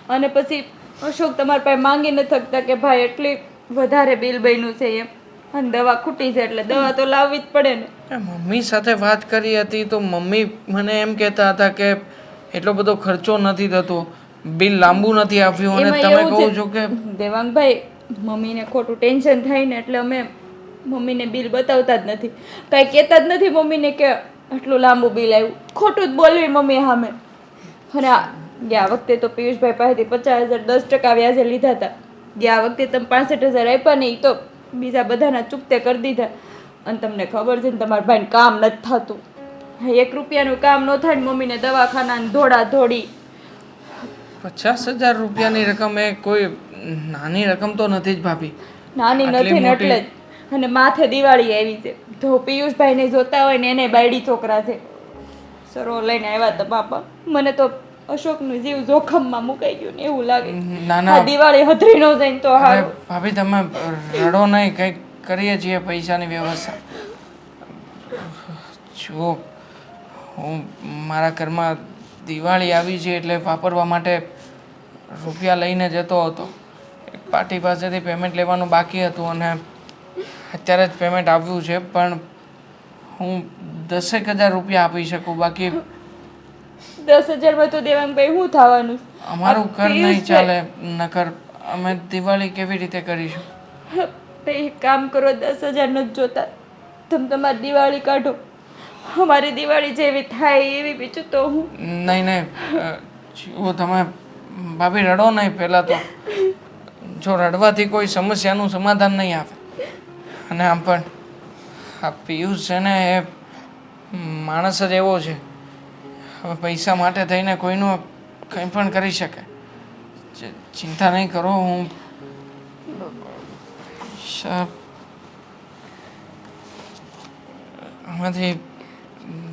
અને પછી અશોક તમારા પાસે માંગી નથી શકતા કે ભાઈ એટલી વધારે બિલ બન્યું છે એમ, અને દવા ખૂટી છે એટલે દવા તો લાવવી જ પડે ને. મમ્મી સાથે વાત કરી હતી તો મમ્મી મને એમ કહેતા હતા કે એટલો બધો ખર્ચો નથી થતો, બિલ લાંબુ નથી આવ્યું. અને તમે કહો છો કે દેવાંગભાઈ, મમ્મીને ખોટું ટેન્શન થાય ને એટલે અમે મમ્મીને બિલ બતાવતા જ નથી, કાંઈ કહેતા જ નથી મમ્મીને કે આટલું લાંબુ બિલ આવ્યું. ખોટું જ બોલવી મમ્મી સામે. અને ગયા વખતે તો પિયુષભાઈ પાસેથી 50,000 10% વ્યાજે લીધા હતા. ગયા વખતે તમે 65,000 આપ્યા ને, એ તો બીજા બધાના ચૂકતે કરી દીધા. અને તમને ખબર છે ને તમારા ભાઈને કામ નથી થતું. 1 રૂપિયાનું કામ ન થાય ને મમ્મીને દવાખાનાની ધોડા ધોડી. 50,000 રૂપિયાની રકમ એ કોઈ નાની રકમ તો નથી જ ભાભી. નાની નથી ને એટલે જ. અને માથે દિવાળી આવી છે તો પિયુષભાઈને જોતા હોય ને એને બાયડી છોકરા છે. સરો લઈને આવ્યા હતા બાપા. મને તો અશોકનું જીવ જોખમમાં મુકાઈ ગયું ને એવું લાગે. નાના આ દિવાળી હતરી ન જાય તો હારું. ભાભી તમે રડો નહીં, કંઈક કરીએ છીએ પૈસાની વ્યવસ્થા. જો હું મારા ઘરમાં દિવાળી આવી છે એટલે વાપરવા માટે રૂપિયા લઈને જતો હતો. એક પાર્ટી પાસેથી પેમેન્ટ લેવાનું બાકી હતું અને અત્યારે જ પેમેન્ટ આવ્યું છે, પણ હું 10,000 રૂપિયા આપી શકું. બાકી 10,000 તો દેવાંગભાઈ શું થવાનું? અમારું ઘર નહીં ચાલે. નકર અમે દિવાળી કેવી રીતે કરીશું? તો એક કામ કરો, 10,000 નથી જોતા, તમે તમારી દિવાળી કાઢો. અમારી દિવાળી જેવી થાય એવી બીજું તો હું. નહીં જુઓ તમે ભાભી, રડો નહીં. પહેલાં તો જો રડવાથી કોઈ સમસ્યાનું સમાધાન નહીં આવે. અને આમ પણ આ પિયુષ છે ને એ માણસ જ એવો છે, હવે પૈસા માટે થઈને કોઈનું કંઈ પણ કરી શકે. ચિંતા નહીં કરો. હું આમાંથી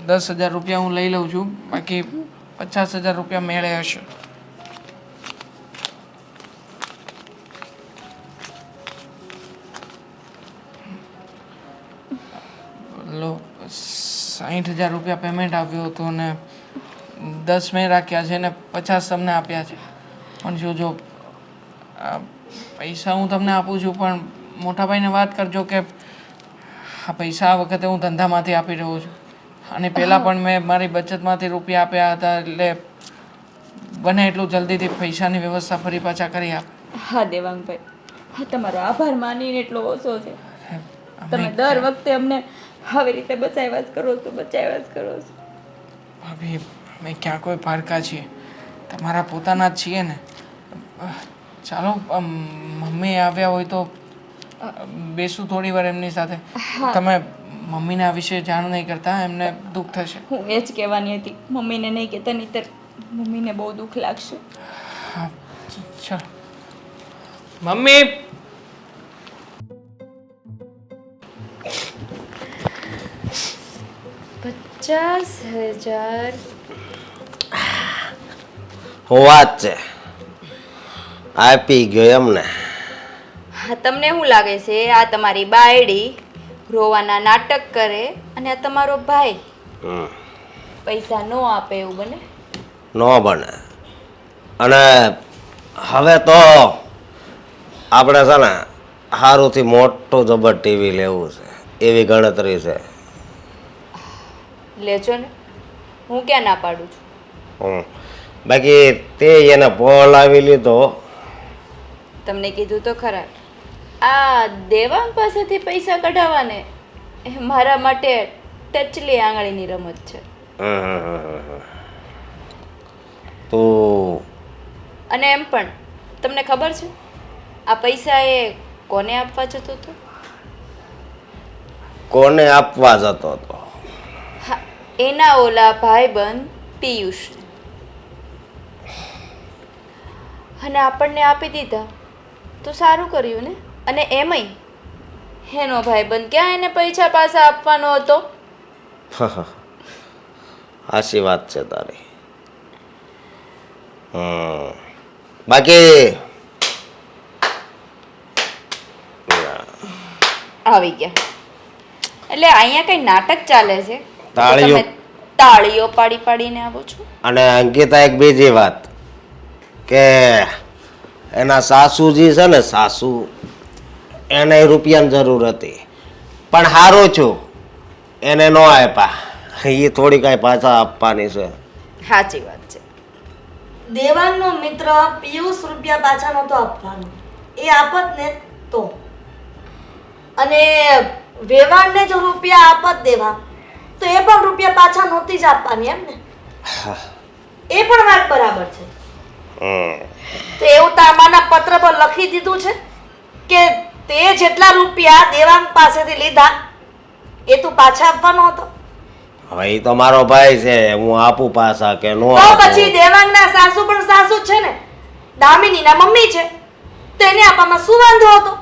10,000 રૂપિયા હું લઈ લઉં છું, બાકી 50,000 રૂપિયા મેળે હશે. લો, 60,000 રૂપિયા પેમેન્ટ આવ્યું હતું અને 10 મેં રાખ્યા છે ને 50 તમને આપ્યા છે. પણ જો પૈસા હું તમને આપું છું, પણ મોટાભાઈને વાત કરજો કે આ પૈસા આ વખતે હું ધંધામાંથી આપી રહ્યો છું. અને પહેલાં પણ મેં મારી બચતમાંથી રૂપિયા આપ્યા હતા, એટલે બને એટલું જલ્દીથી પૈસાની વ્યવસ્થા ફરી પાછા કરી આપ. હા દેવાંગભાઈ, હા તમારો આભાર માનીને એટલો ઓછો છે. તમે દર વખતે અમને આવી રીતે બચાવ્યા જ કરો છો, બચાવ્યા જ કરો છો. ભાભી, અમે ક્યાં કોઈ પારકા છીએ? તમારા પોતાના જ છીએ ને. ચાલો, મમ્મી આવ્યા હોય તો બેસું થોડી વાર એમની સાથે. તમે મમ્મીને આ વિશે જાણ નહીં કરતા, એમને દુઃખ થશે. હું એ જ કહેવાની હતી, મમ્મીને નહીં કહેતા, નહીંતર મમ્મીને બહુ દુઃખ લાગશે. હા ચાલો. મમ્મી! $50,000 હું વાત છે, આપી ગયો એમને. હા, તમને શું લાગે છે આ તમારી બાયડી રોવાના નાટક કરે અને આ તમારો ભાઈ પૈસા ન આપે એવું બને? ન બને. અને હવે તો આપણે છે ને સારુંથી મોટું જબર ટીવી લેવું છે એવી ગણતરી છે. લેજો ને, હું ક્યાં ના પાડું છું. બાકી તે એને બોલાવી લીધો. તમને કીધું તો ખરા, આ દેવાંગ પાસેથી પૈસા કઢાવવાને એ મારા માટે ટચલી આંગળીની રમત છે. તો અને એમ પણ તમને ખબર છે આ પૈસા એ કોને આપવા જતો હતો? કોને આપવા જતો હતો? હા, એના ઓલા ભાઈબંધ પિયુષ. અને આપણને આપી દીધા તો સારું કર્યું ને. અને એમાંય એનો ભાઈબંધ ક્યાં એને પૈસા પાછા આપવાનો હતો? હાચી વાત છે તારી. બાકી આવી ગયા એટલે અહીંયા કઈ નાટક ચાલે છે? તાળીઓ. તમે તાળીઓ પાડી પાડીને આવો છો? અને અંકિતા એક બીજી વાત કે એના સાસુજી છે ને, સાસુ એને રૂપિયાની જરૂર હતી પણ હારું છું એને ન આપ્યા. એ થોડી કાંઈ પાછા આપવાની છે. સાચી વાત છે. દેવાંગનો મિત્ર પિયુષ રૂપિયા પાછા નહોતો આપવાનો, એ આપત ને તો. અને વેવાણને જો રૂપિયા આપત દેવા તો એ પણ રૂપિયા પાછા નહોતી જ આપવાની, એમ ને? એ પણ વાત બરાબર છે. તો એવું તામાના પત્ર પર લખી દીધું છે કે તે જેટલા રૂપિયા દેવાંગ પાસેથી લીધા એ તું પાછા આપવાનો હતો. હવે એ તો મારો ભાઈ છે, હું આપું પાછા કે નો તો આપું? પછી દેવાંગના સાસુ પણ સાસુ જ છે ને, દામિનીના મમ્મી છે, તો એને આપવામાં શું વાંધો હતો?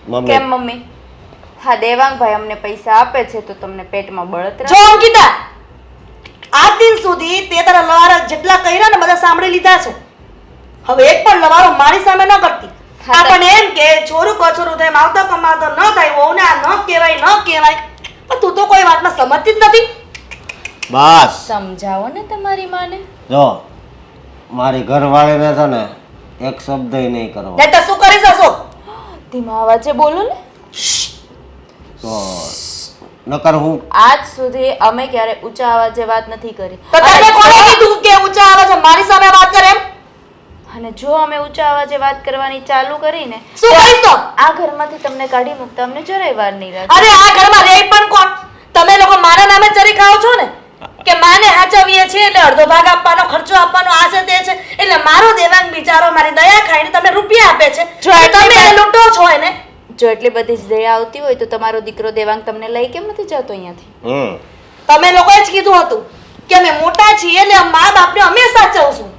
મમ્મી કેમ મમ્મી? હા, દેવાંગભાઈ અમને પૈસા આપે છે તો તમને પેટમાં બળતરા? જો અંકિતા, આજ દિન સુધી તે તારા લવારા જેટલા કર્યા ને બધા સાંભળી લીધા છે. હવે એક પણ લવારો મારી સામે ન કરતી. હા, આપણને એમ કે છોરું કછોરું થાય, માવતો કમાતો ન થાય, વહુને આ ન કહેવાય ન કહેવાય, પણ તું તો કોઈ વાતમાં સમજતી જ નથી. બસ સમજાવો ને તમારી માને. જો મારી ઘરવાળીને છે ને એક શબ્દ નહીં કરવા. નહીં તો શું કરીશ અશોક? ધીમા અવાજે બોલો ને. તો નકર હું આજ સુધી અમે ક્યારે ઊંચા અવાજે વાત નથી કરી. તો તને કોણે કીધું કે ઊંચા અવાજે મારી સામે વાત કરે એમ? અને જો અમે ઊંચા અવાજે વાત કરવાની ચાલુ કરીને શું કરીશ તો? આ ઘરમાંથી તમને કાઢી મૂકતા અમને જરાય વાર નહીં લાગે. અરે આ ઘરમાં રહે પણ કોણ? તમે લોકો મારા નામે ચરી ખાઓ છો ને કે માને હાચવીએ છીએ એટલે અડધો ભાગ આપવાનો, ખર્ચો આપવાનો, આ છે તે છે, એટલે મારો દેવાંગ બિચારો મારી દયા ખાઈને તમને રૂપિયા આપે છે. જો એટલી તમે એને લૂંટો છો એને. જો એટલી બધી જ દયા આવતી હોય તો તમારો દીકરો દેવાંગ તમને લઈ કેમ નથી જતો અહીંયાથી? તમે લોકોએ જ કીધું હતું કે અમે મોટા છીએ એટલે મા બાપને અમે સાચવશું,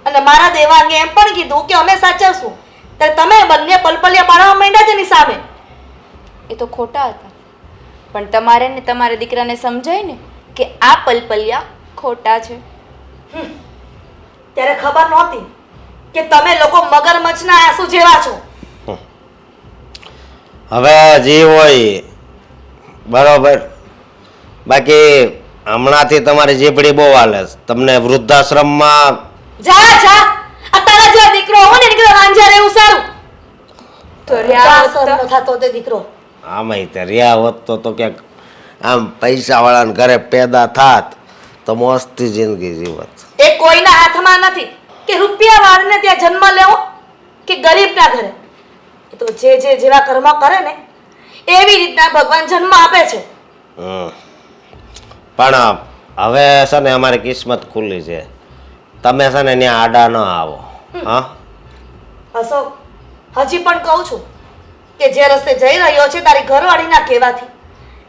અને મારા દેવાંગે એમ પણ કીધું કે અમે સાચવશું. ત્યારે તમે બંને પલપલિયા પાડવા માંડ્યા તેની સામે. એ તો ખોટા હતા, પણ તમારે ને તમારા દીકરાને સમજાય ને કે આ પલપલિયા ખોટા છે. ત્યારે ખબર નહોતી કે તમે લોકો મગરમચ્છના આંસુ જેવા છો. હવે જે હોય બરોબર. બાકી હમણાંથી તમારી જીભડી બહુ હાલે છે. તમને વૃદ્ધાશ્રમમાં જા જા, અત્યારે જે દીકરો હોય ને દીકરો રાંઝા રહેવું સારું. તો રહ્યા હોત અસર તો? ન થતો તે દીકરો. આમાંય તે રહ્યા હોત તો ક્યાંક આમ પૈસાવાળાના ઘરે પેદા થાત તો મસ્તી જિંદગી જીવત. એ કોઈના હાથમાં નથી કે રૂપિયા વાળાને ત્યાં જન્મ લેવો કે ગરીબના ઘરે. એ તો જે જેવા કર્મ કરે ને એવી રીતના ભગવાન જન્મ આપે છે. પણ હવે છે ને અમારી કિસ્મત ખુલ્લી છે. તમે છે ને ત્યાં આડા ન આવો. હા અશોક, હજી પણ કહું છું કે જે રસ્તે જઈ રહ્યો છે તારી ઘરવાળીના કહેવાથી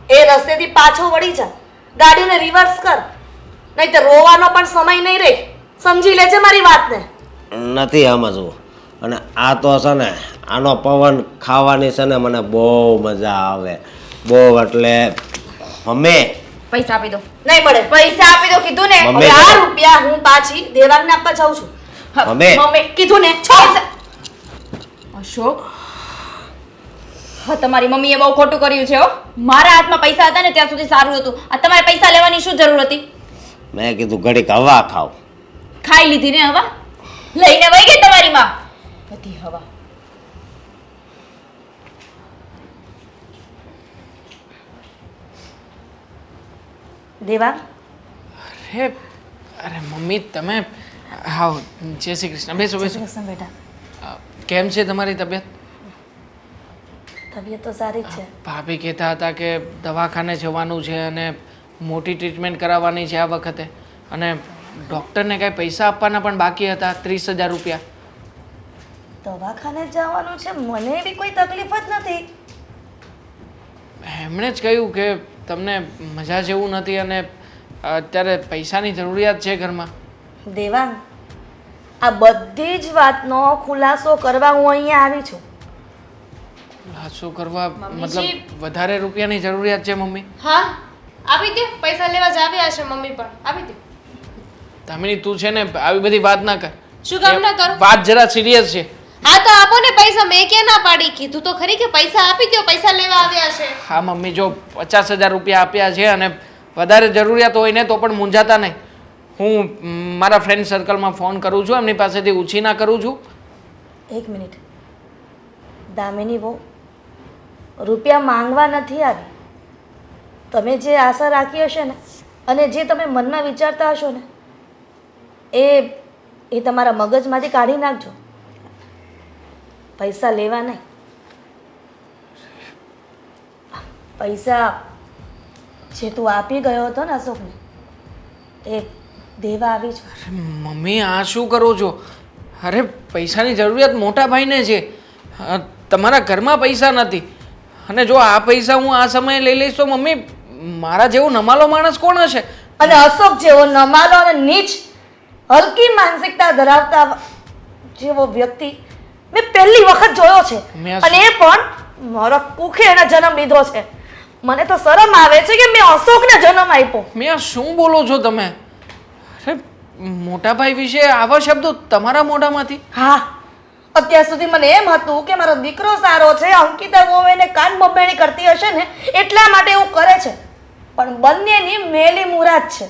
એ રસ્તેથી પાછો વળી જા, ગાડીને રિવર્સ કર, નહીં તો રોવાનો પણ સમય નહીં રહે. સમજી લેજે મારી વાતને. નથી સમજવું. અને આ તો છે ને આનો પવન ખાવાની છે ને મને બહુ મજા આવે. બહુ એટલે મમ્મી પૈસા આપી દો. નહીં મળે. પૈસા આપી દો કીધું ને. મમ્મી. હવે આ રૂપિયા હું પાછી દેવાંગને આપવા જાઉં છું. મમ્મી મમ્મી કીધું ને છોડ. અશોક, હા તમારી મમ્મીએ બહુ ખોટું કર્યું છે હો. મારા હાથમાં પૈસા હતા ને ત્યાં સુધી સારું હતું. આ તમારે પૈસા લેવાની શું જરૂર હતી? મેં કીધું ઘડીક હવા ખાવ. ખાઈ લીધી ને હવા? લઈને વહી ગઈ તમારી માં બધી હવા. દેવાંગ, અરે અરે મમ્મી તમે આવો. જય શ્રી કૃષ્ણ. બેસો બેસો. બેટા. કેમ છે તમારી તબિયત? તબિયત તો સારી જ છે. ભાભી કહેતા હતા કે દવાખાને જવાનું છે અને મોટી ટ્રીટમેન્ટ કરાવવાની છે આ વખતે, અને ડૉક્ટરને કાંઈ પૈસા આપવાના પણ બાકી હતા, 30,000 રૂપિયા. દવાખાને જવાનું છે, મને એવી કોઈ તકલીફ જ નથી. એમણે જ કહ્યું કે તમને મજા જેવું નથી અને અત્યારે પૈસાની જરૂરિયાત છે ઘરમાં. દેવાંગ, આ બધી જ વાતનો ખુલાસો કરવા હું અહીંયા આવી છું. શું કરવા? મતલબ વધારે રૂપિયાની જરૂરિયાત છે મમ્મી? હા, આપી દે. પૈસા લેવા જ આવ્યા છે મમ્મી પણ. આપી દે. દામિની તું છે ને આવી બધી વાત ના કર. શું કામ ના કરું? વાત જરા સિરિયસ છે. હા તો આપો ને પૈસા. મેં ક્યાં ના પાડી? કીધું તો ખરી કે પૈસા આપી દો. પૈસા લેવા આવ્યા છે. હા મમ્મી, જો 50,000 રૂપિયા આપ્યા છે અને વધારે જરૂરિયાત હોય ને તો પણ મૂંઝાતા નહીં. હું મારા ફ્રેન્ડ સર્કલમાં ફોન કરું છું, એમની પાસેથી ઉછીના કરું છું. એક મિનિટ. દામિની બહુ રૂપિયા માંગવા નથી આવી. તમે જે આશા રાખી હશે ને અને જે તમે મનમાં વિચારતા હશો ને એ તમારા મગજમાંથી કાઢી નાખજો. પૈસા લેવા નહીં. પૈસા જે તું આપી ગયો હતો ને અશોકને એ દેવા આવી છું. મમ્મી આ શું કરો છો? અરે પૈસાની જરૂરિયાત મોટા ભાઈને છે, તમારા ઘરમાં પૈસા નથી. અને જો આ પૈસા હું આ સમયે લઈ લઈશ તો મમ્મી મારા જેવો નમાલો માણસ કોણ હશે? અને અશોક જેવો નમાલો અને નીચ હલકી માનસિકતા ધરાવતા જેવો વ્યક્તિ મેં પહેલી વખત જોયો છે. અને એ પણ મારા કુખે એના જન્મ લીધો છે. મને તો શરમ આવે છે કે મેં અશોકને જન્મ આપ્યો. મેં આ શું બોલો છો તમે? અરે મોટા ભાઈ વિશે આવા શબ્દો તમારા મોઢામાંથી? હા, અત્યાર સુધી મને એમ હતું કે મારો દીકરો સારો છે, અંકિતા બહુ એને કાન બબેણી કરતી હશે ને એટલા માટે એવું કરે છે. પણ બંનેની મેલી મુરાદ છે.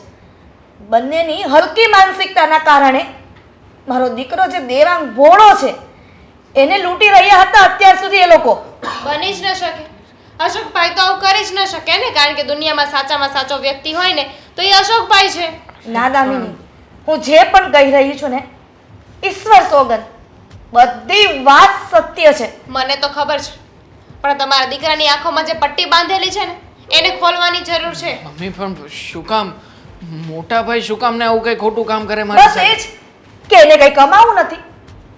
બંનેની હલકી માનસિકતાના કારણે મારો દીકરો જે દેવાંગ ભોળો છે એને લૂંટી રહ્યા હતા અત્યાર સુધી એ લોકો. બની જ ન શકે. અશોકભાઈ તો આવું કરી જ ન શકે ને, કારણ કે દુનિયામાં સાચામાં સાચો વ્યક્તિ હોય ને તો એ અશોકભાઈ છે. ના દામિની, હું જે પણ કહી રહી છું ને ઈશ્વર સોગંદ બધી વાત સત્ય છે. મને તો ખબર છે, પણ તમારા દીકરાની આંખોમાં જે પટ્ટી બાંધેલી છે ને એને ખોલવાની જરૂર છે. મમ્મી પણ શું કામ મોટા ભાઈ શું કામ ને આવું કઈ ખોટું કામ કરે મારી બસ એ સાથે? જ કે એને કઈ કમાવું નથી.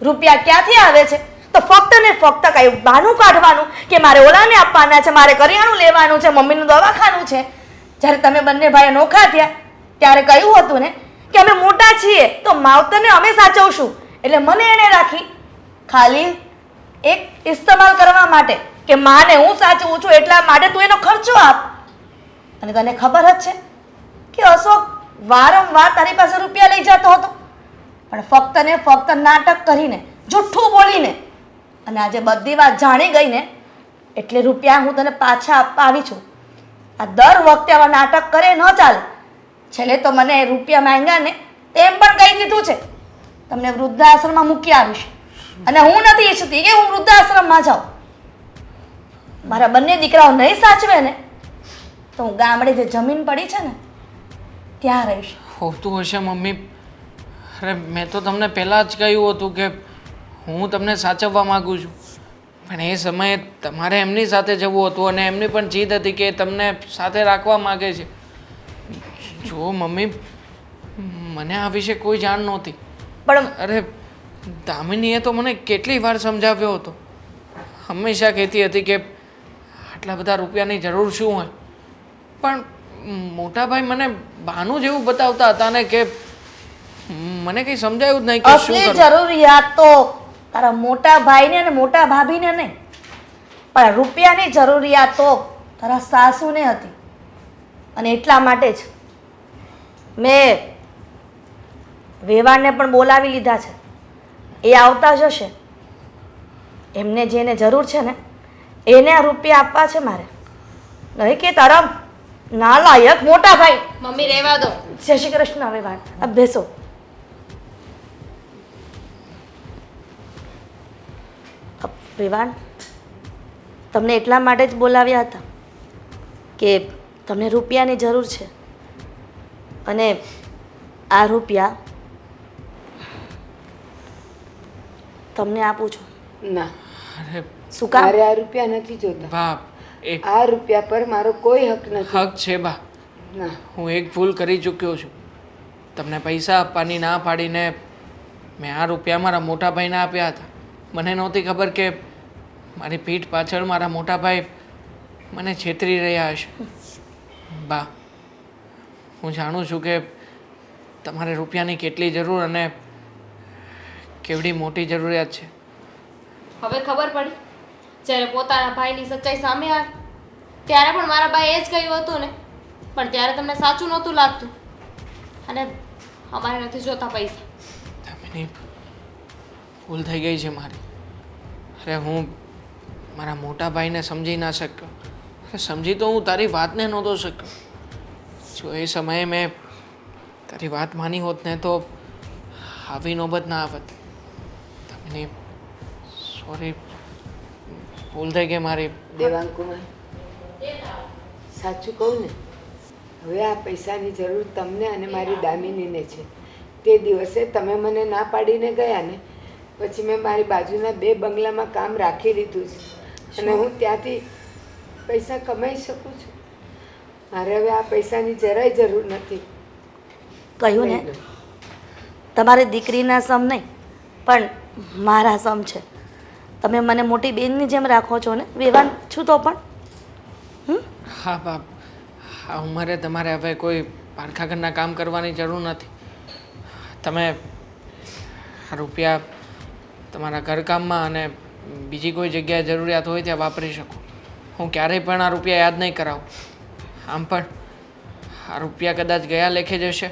રૂપિયા ક્યાંથી આવે છે તો ફક્ત ને ફક્ત કઈ બહાનું કાઢવાનું કે મારે ઓલાને આપવાના છે, મારે કરિયાણું લેવાનું છે, મમ્મીનું દવાખાનું છે. જ્યારે તમે બંને ભાઈ નોખા થયા ત્યારે કહ્યું હતું ને કે અમે મોટા છીએ તો માવતરને અમે સાચવશું. એટલે મને એને રાખી ખાલી એક ઇસ્તેમાલ કરવા માટે કે માને હું સાચવું છું એટલા માટે તું એનો ખર્ચો આપ. અને તને ખબર જ છે કે અશોક વારંવાર તારી પાસે રૂપિયા લઈ જતો હતો, પણ ફક્ત ને ફક્ત નાટક કરીને, જુઠ્ઠું બોલીને. અને આજે બધી વાત જાણી ગઈ ને એટલે રૂપિયા હું તને પાછા આપવા આવી છું. આ દર વખતે આવા નાટક કરે ન ચાલે. છેલ્લે તો મને રૂપિયા માંગ્યા ને એમ પણ કહી દીધું છે તમને વૃદ્ધાશ્રમમાં મૂકી આવીશ. અને હું નથી ઈચ્છતી કે હું વૃદ્ધાશ્રમમાં જાઉં. મારા બંને દીકરાઓ નહીં સાચવે ને તો હું ગામડે જે જમીન પડી છે ને ત્યાં રહીશ. હોતું હશે મમ્મી. અરે મેં તો તમને પહેલાં જ કહ્યું હતું કે હું તમને સાચવવા માગું છું, પણ એ સમયે તમારે એમની સાથે જવું હતું અને એમની પણ જીદ હતી કે તમને સાથે રાખવા માગે છે. જો મમ્મી મને આ વિશે કોઈ જાણ નહોતી. પણ અરે દામિનીએ તો મને કેટલી વાર સમજાવ્યો હતો. હંમેશા કહેતી હતી કે આટલા બધા રૂપિયાની જરૂર શું હોય, પણ મોટાભાઈ મને બહાનું જેવું બતાવતા હતા ને કે મને કંઈ સમજાયું જ નહીં કે શું અસલી કરું. જરૂરિયાત તો તારા મોટા ભાઈને અને મોટા ભાભીને નહીં, પણ રૂપિયાની જરૂરિયાત તો તારા સાસુને હતી. અને એટલા માટે જ મેં વેવાણને પણ બોલાવી લીધા છે. એ આવતા જ હશે. એમને જેને જરૂર છે ને એને આ રૂપિયા આપવા છે મારે, નહીં કે તારા નાલાયક મોટા ભાઈ. મમ્મી રહેવા દો. જય શ્રી કૃષ્ણ. વેવાણ, अब બેસો. વેવાણ, તમને એટલા માટે જ બોલાવ્યા હતા કે તમને રૂપિયાની જરૂર છે અને આ રૂપિયા તમને આપું છું. ના, અરે શું કામ? મારે આ રૂપિયા નથી જોતા. બા એક આ રૂપિયા પર મારો કોઈ હક નથી. હક છે બા. ના, હું એક ભૂલ કરી ચૂક્યો છું. તમને પૈસા આપવાની ના પાડીને મેં આ રૂપિયા મારા મોટા ભાઈને આપ્યા હતા. મને નહોતી ખબર કે મારી પીઠ પાછળ મારા મોટા ભાઈ મને છેતરી રહ્યા હશે. બા હું જાણું છું કે તમારે રૂપિયાની કેટલી જરૂર અને કેવડી મોટી જરૂરિયાત છે. હવે ખબર પડી જ્યારે પોતાના ભાઈની સચ્ચાઈ સામે આવી ત્યારે પણ મારા ભાઈએ જ કહ્યું હતું ને, પણ ત્યારે તમને સાચું નહોતું લાગતું. અને અમારે નથી જોતા પૈસા. દામિની ભૂલ થઈ ગઈ છે મારી. અરે હું મારા મોટા ભાઈને સમજી ના શક્યો. અરે સમજી તો હું તારી વાતને નહોતો શક્યો. જો એ સમયે મેં તારી વાત માની હોત ને તો આવી નોબત ના આવત. દામિની સોરી, ભૂલ થઈ ગઈ મારી. દેવાંગકુમાર, સાચું કહું ને, હવે આ પૈસાની જરૂર તમને અને મારી દામિનીને છે. તે દિવસે તમે મને ના પાડીને ગયા ને, પછી મેં મારી બાજુના 2 બંગલામાં કામ રાખી લીધું છે અને હું ત્યાંથી પૈસા કમાઈ શકું છું. મારે હવે આ પૈસાની જરાય જરૂર નથી. કહ્યું ને, તમારી દીકરીના સમ નહીં પણ મારા સમ છે. તમે મને મોટી બેનની જેમ રાખો છો ને, વેવાન છું તો પણ. હા બાપ, આ ઉંમરે તમારે હવે કોઈ પારખા ઘરના કામ કરવાની જરૂર નથી. તમે આ રૂપિયા તમારા ઘરકામમાં અને બીજી કોઈ જગ્યાએ જરૂરિયાત હોય ત્યાં વાપરી શકો. હું ક્યારેય પણ આ રૂપિયા યાદ નહીં કરાવું. આમ પણ આ રૂપિયા કદાચ ગયા લેખે જશે.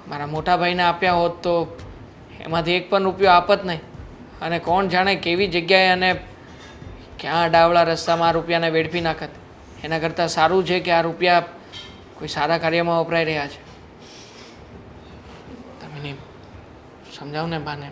મારા મોટા ભાઈને આપ્યા હોત તો એમાંથી એક પણ રૂપિયો આપત નહીં. અને કોણ જાણે કેવી જગ્યાએ અને ક્યાં ડાવળા રસ્તામાં આ રૂપિયાને વેડફી નાખત. એના કરતાં સારું છે કે આ રૂપિયા કોઈ સારા કાર્યમાં વપરાઈ રહ્યા છે. તમે સમજાવ ને બાને.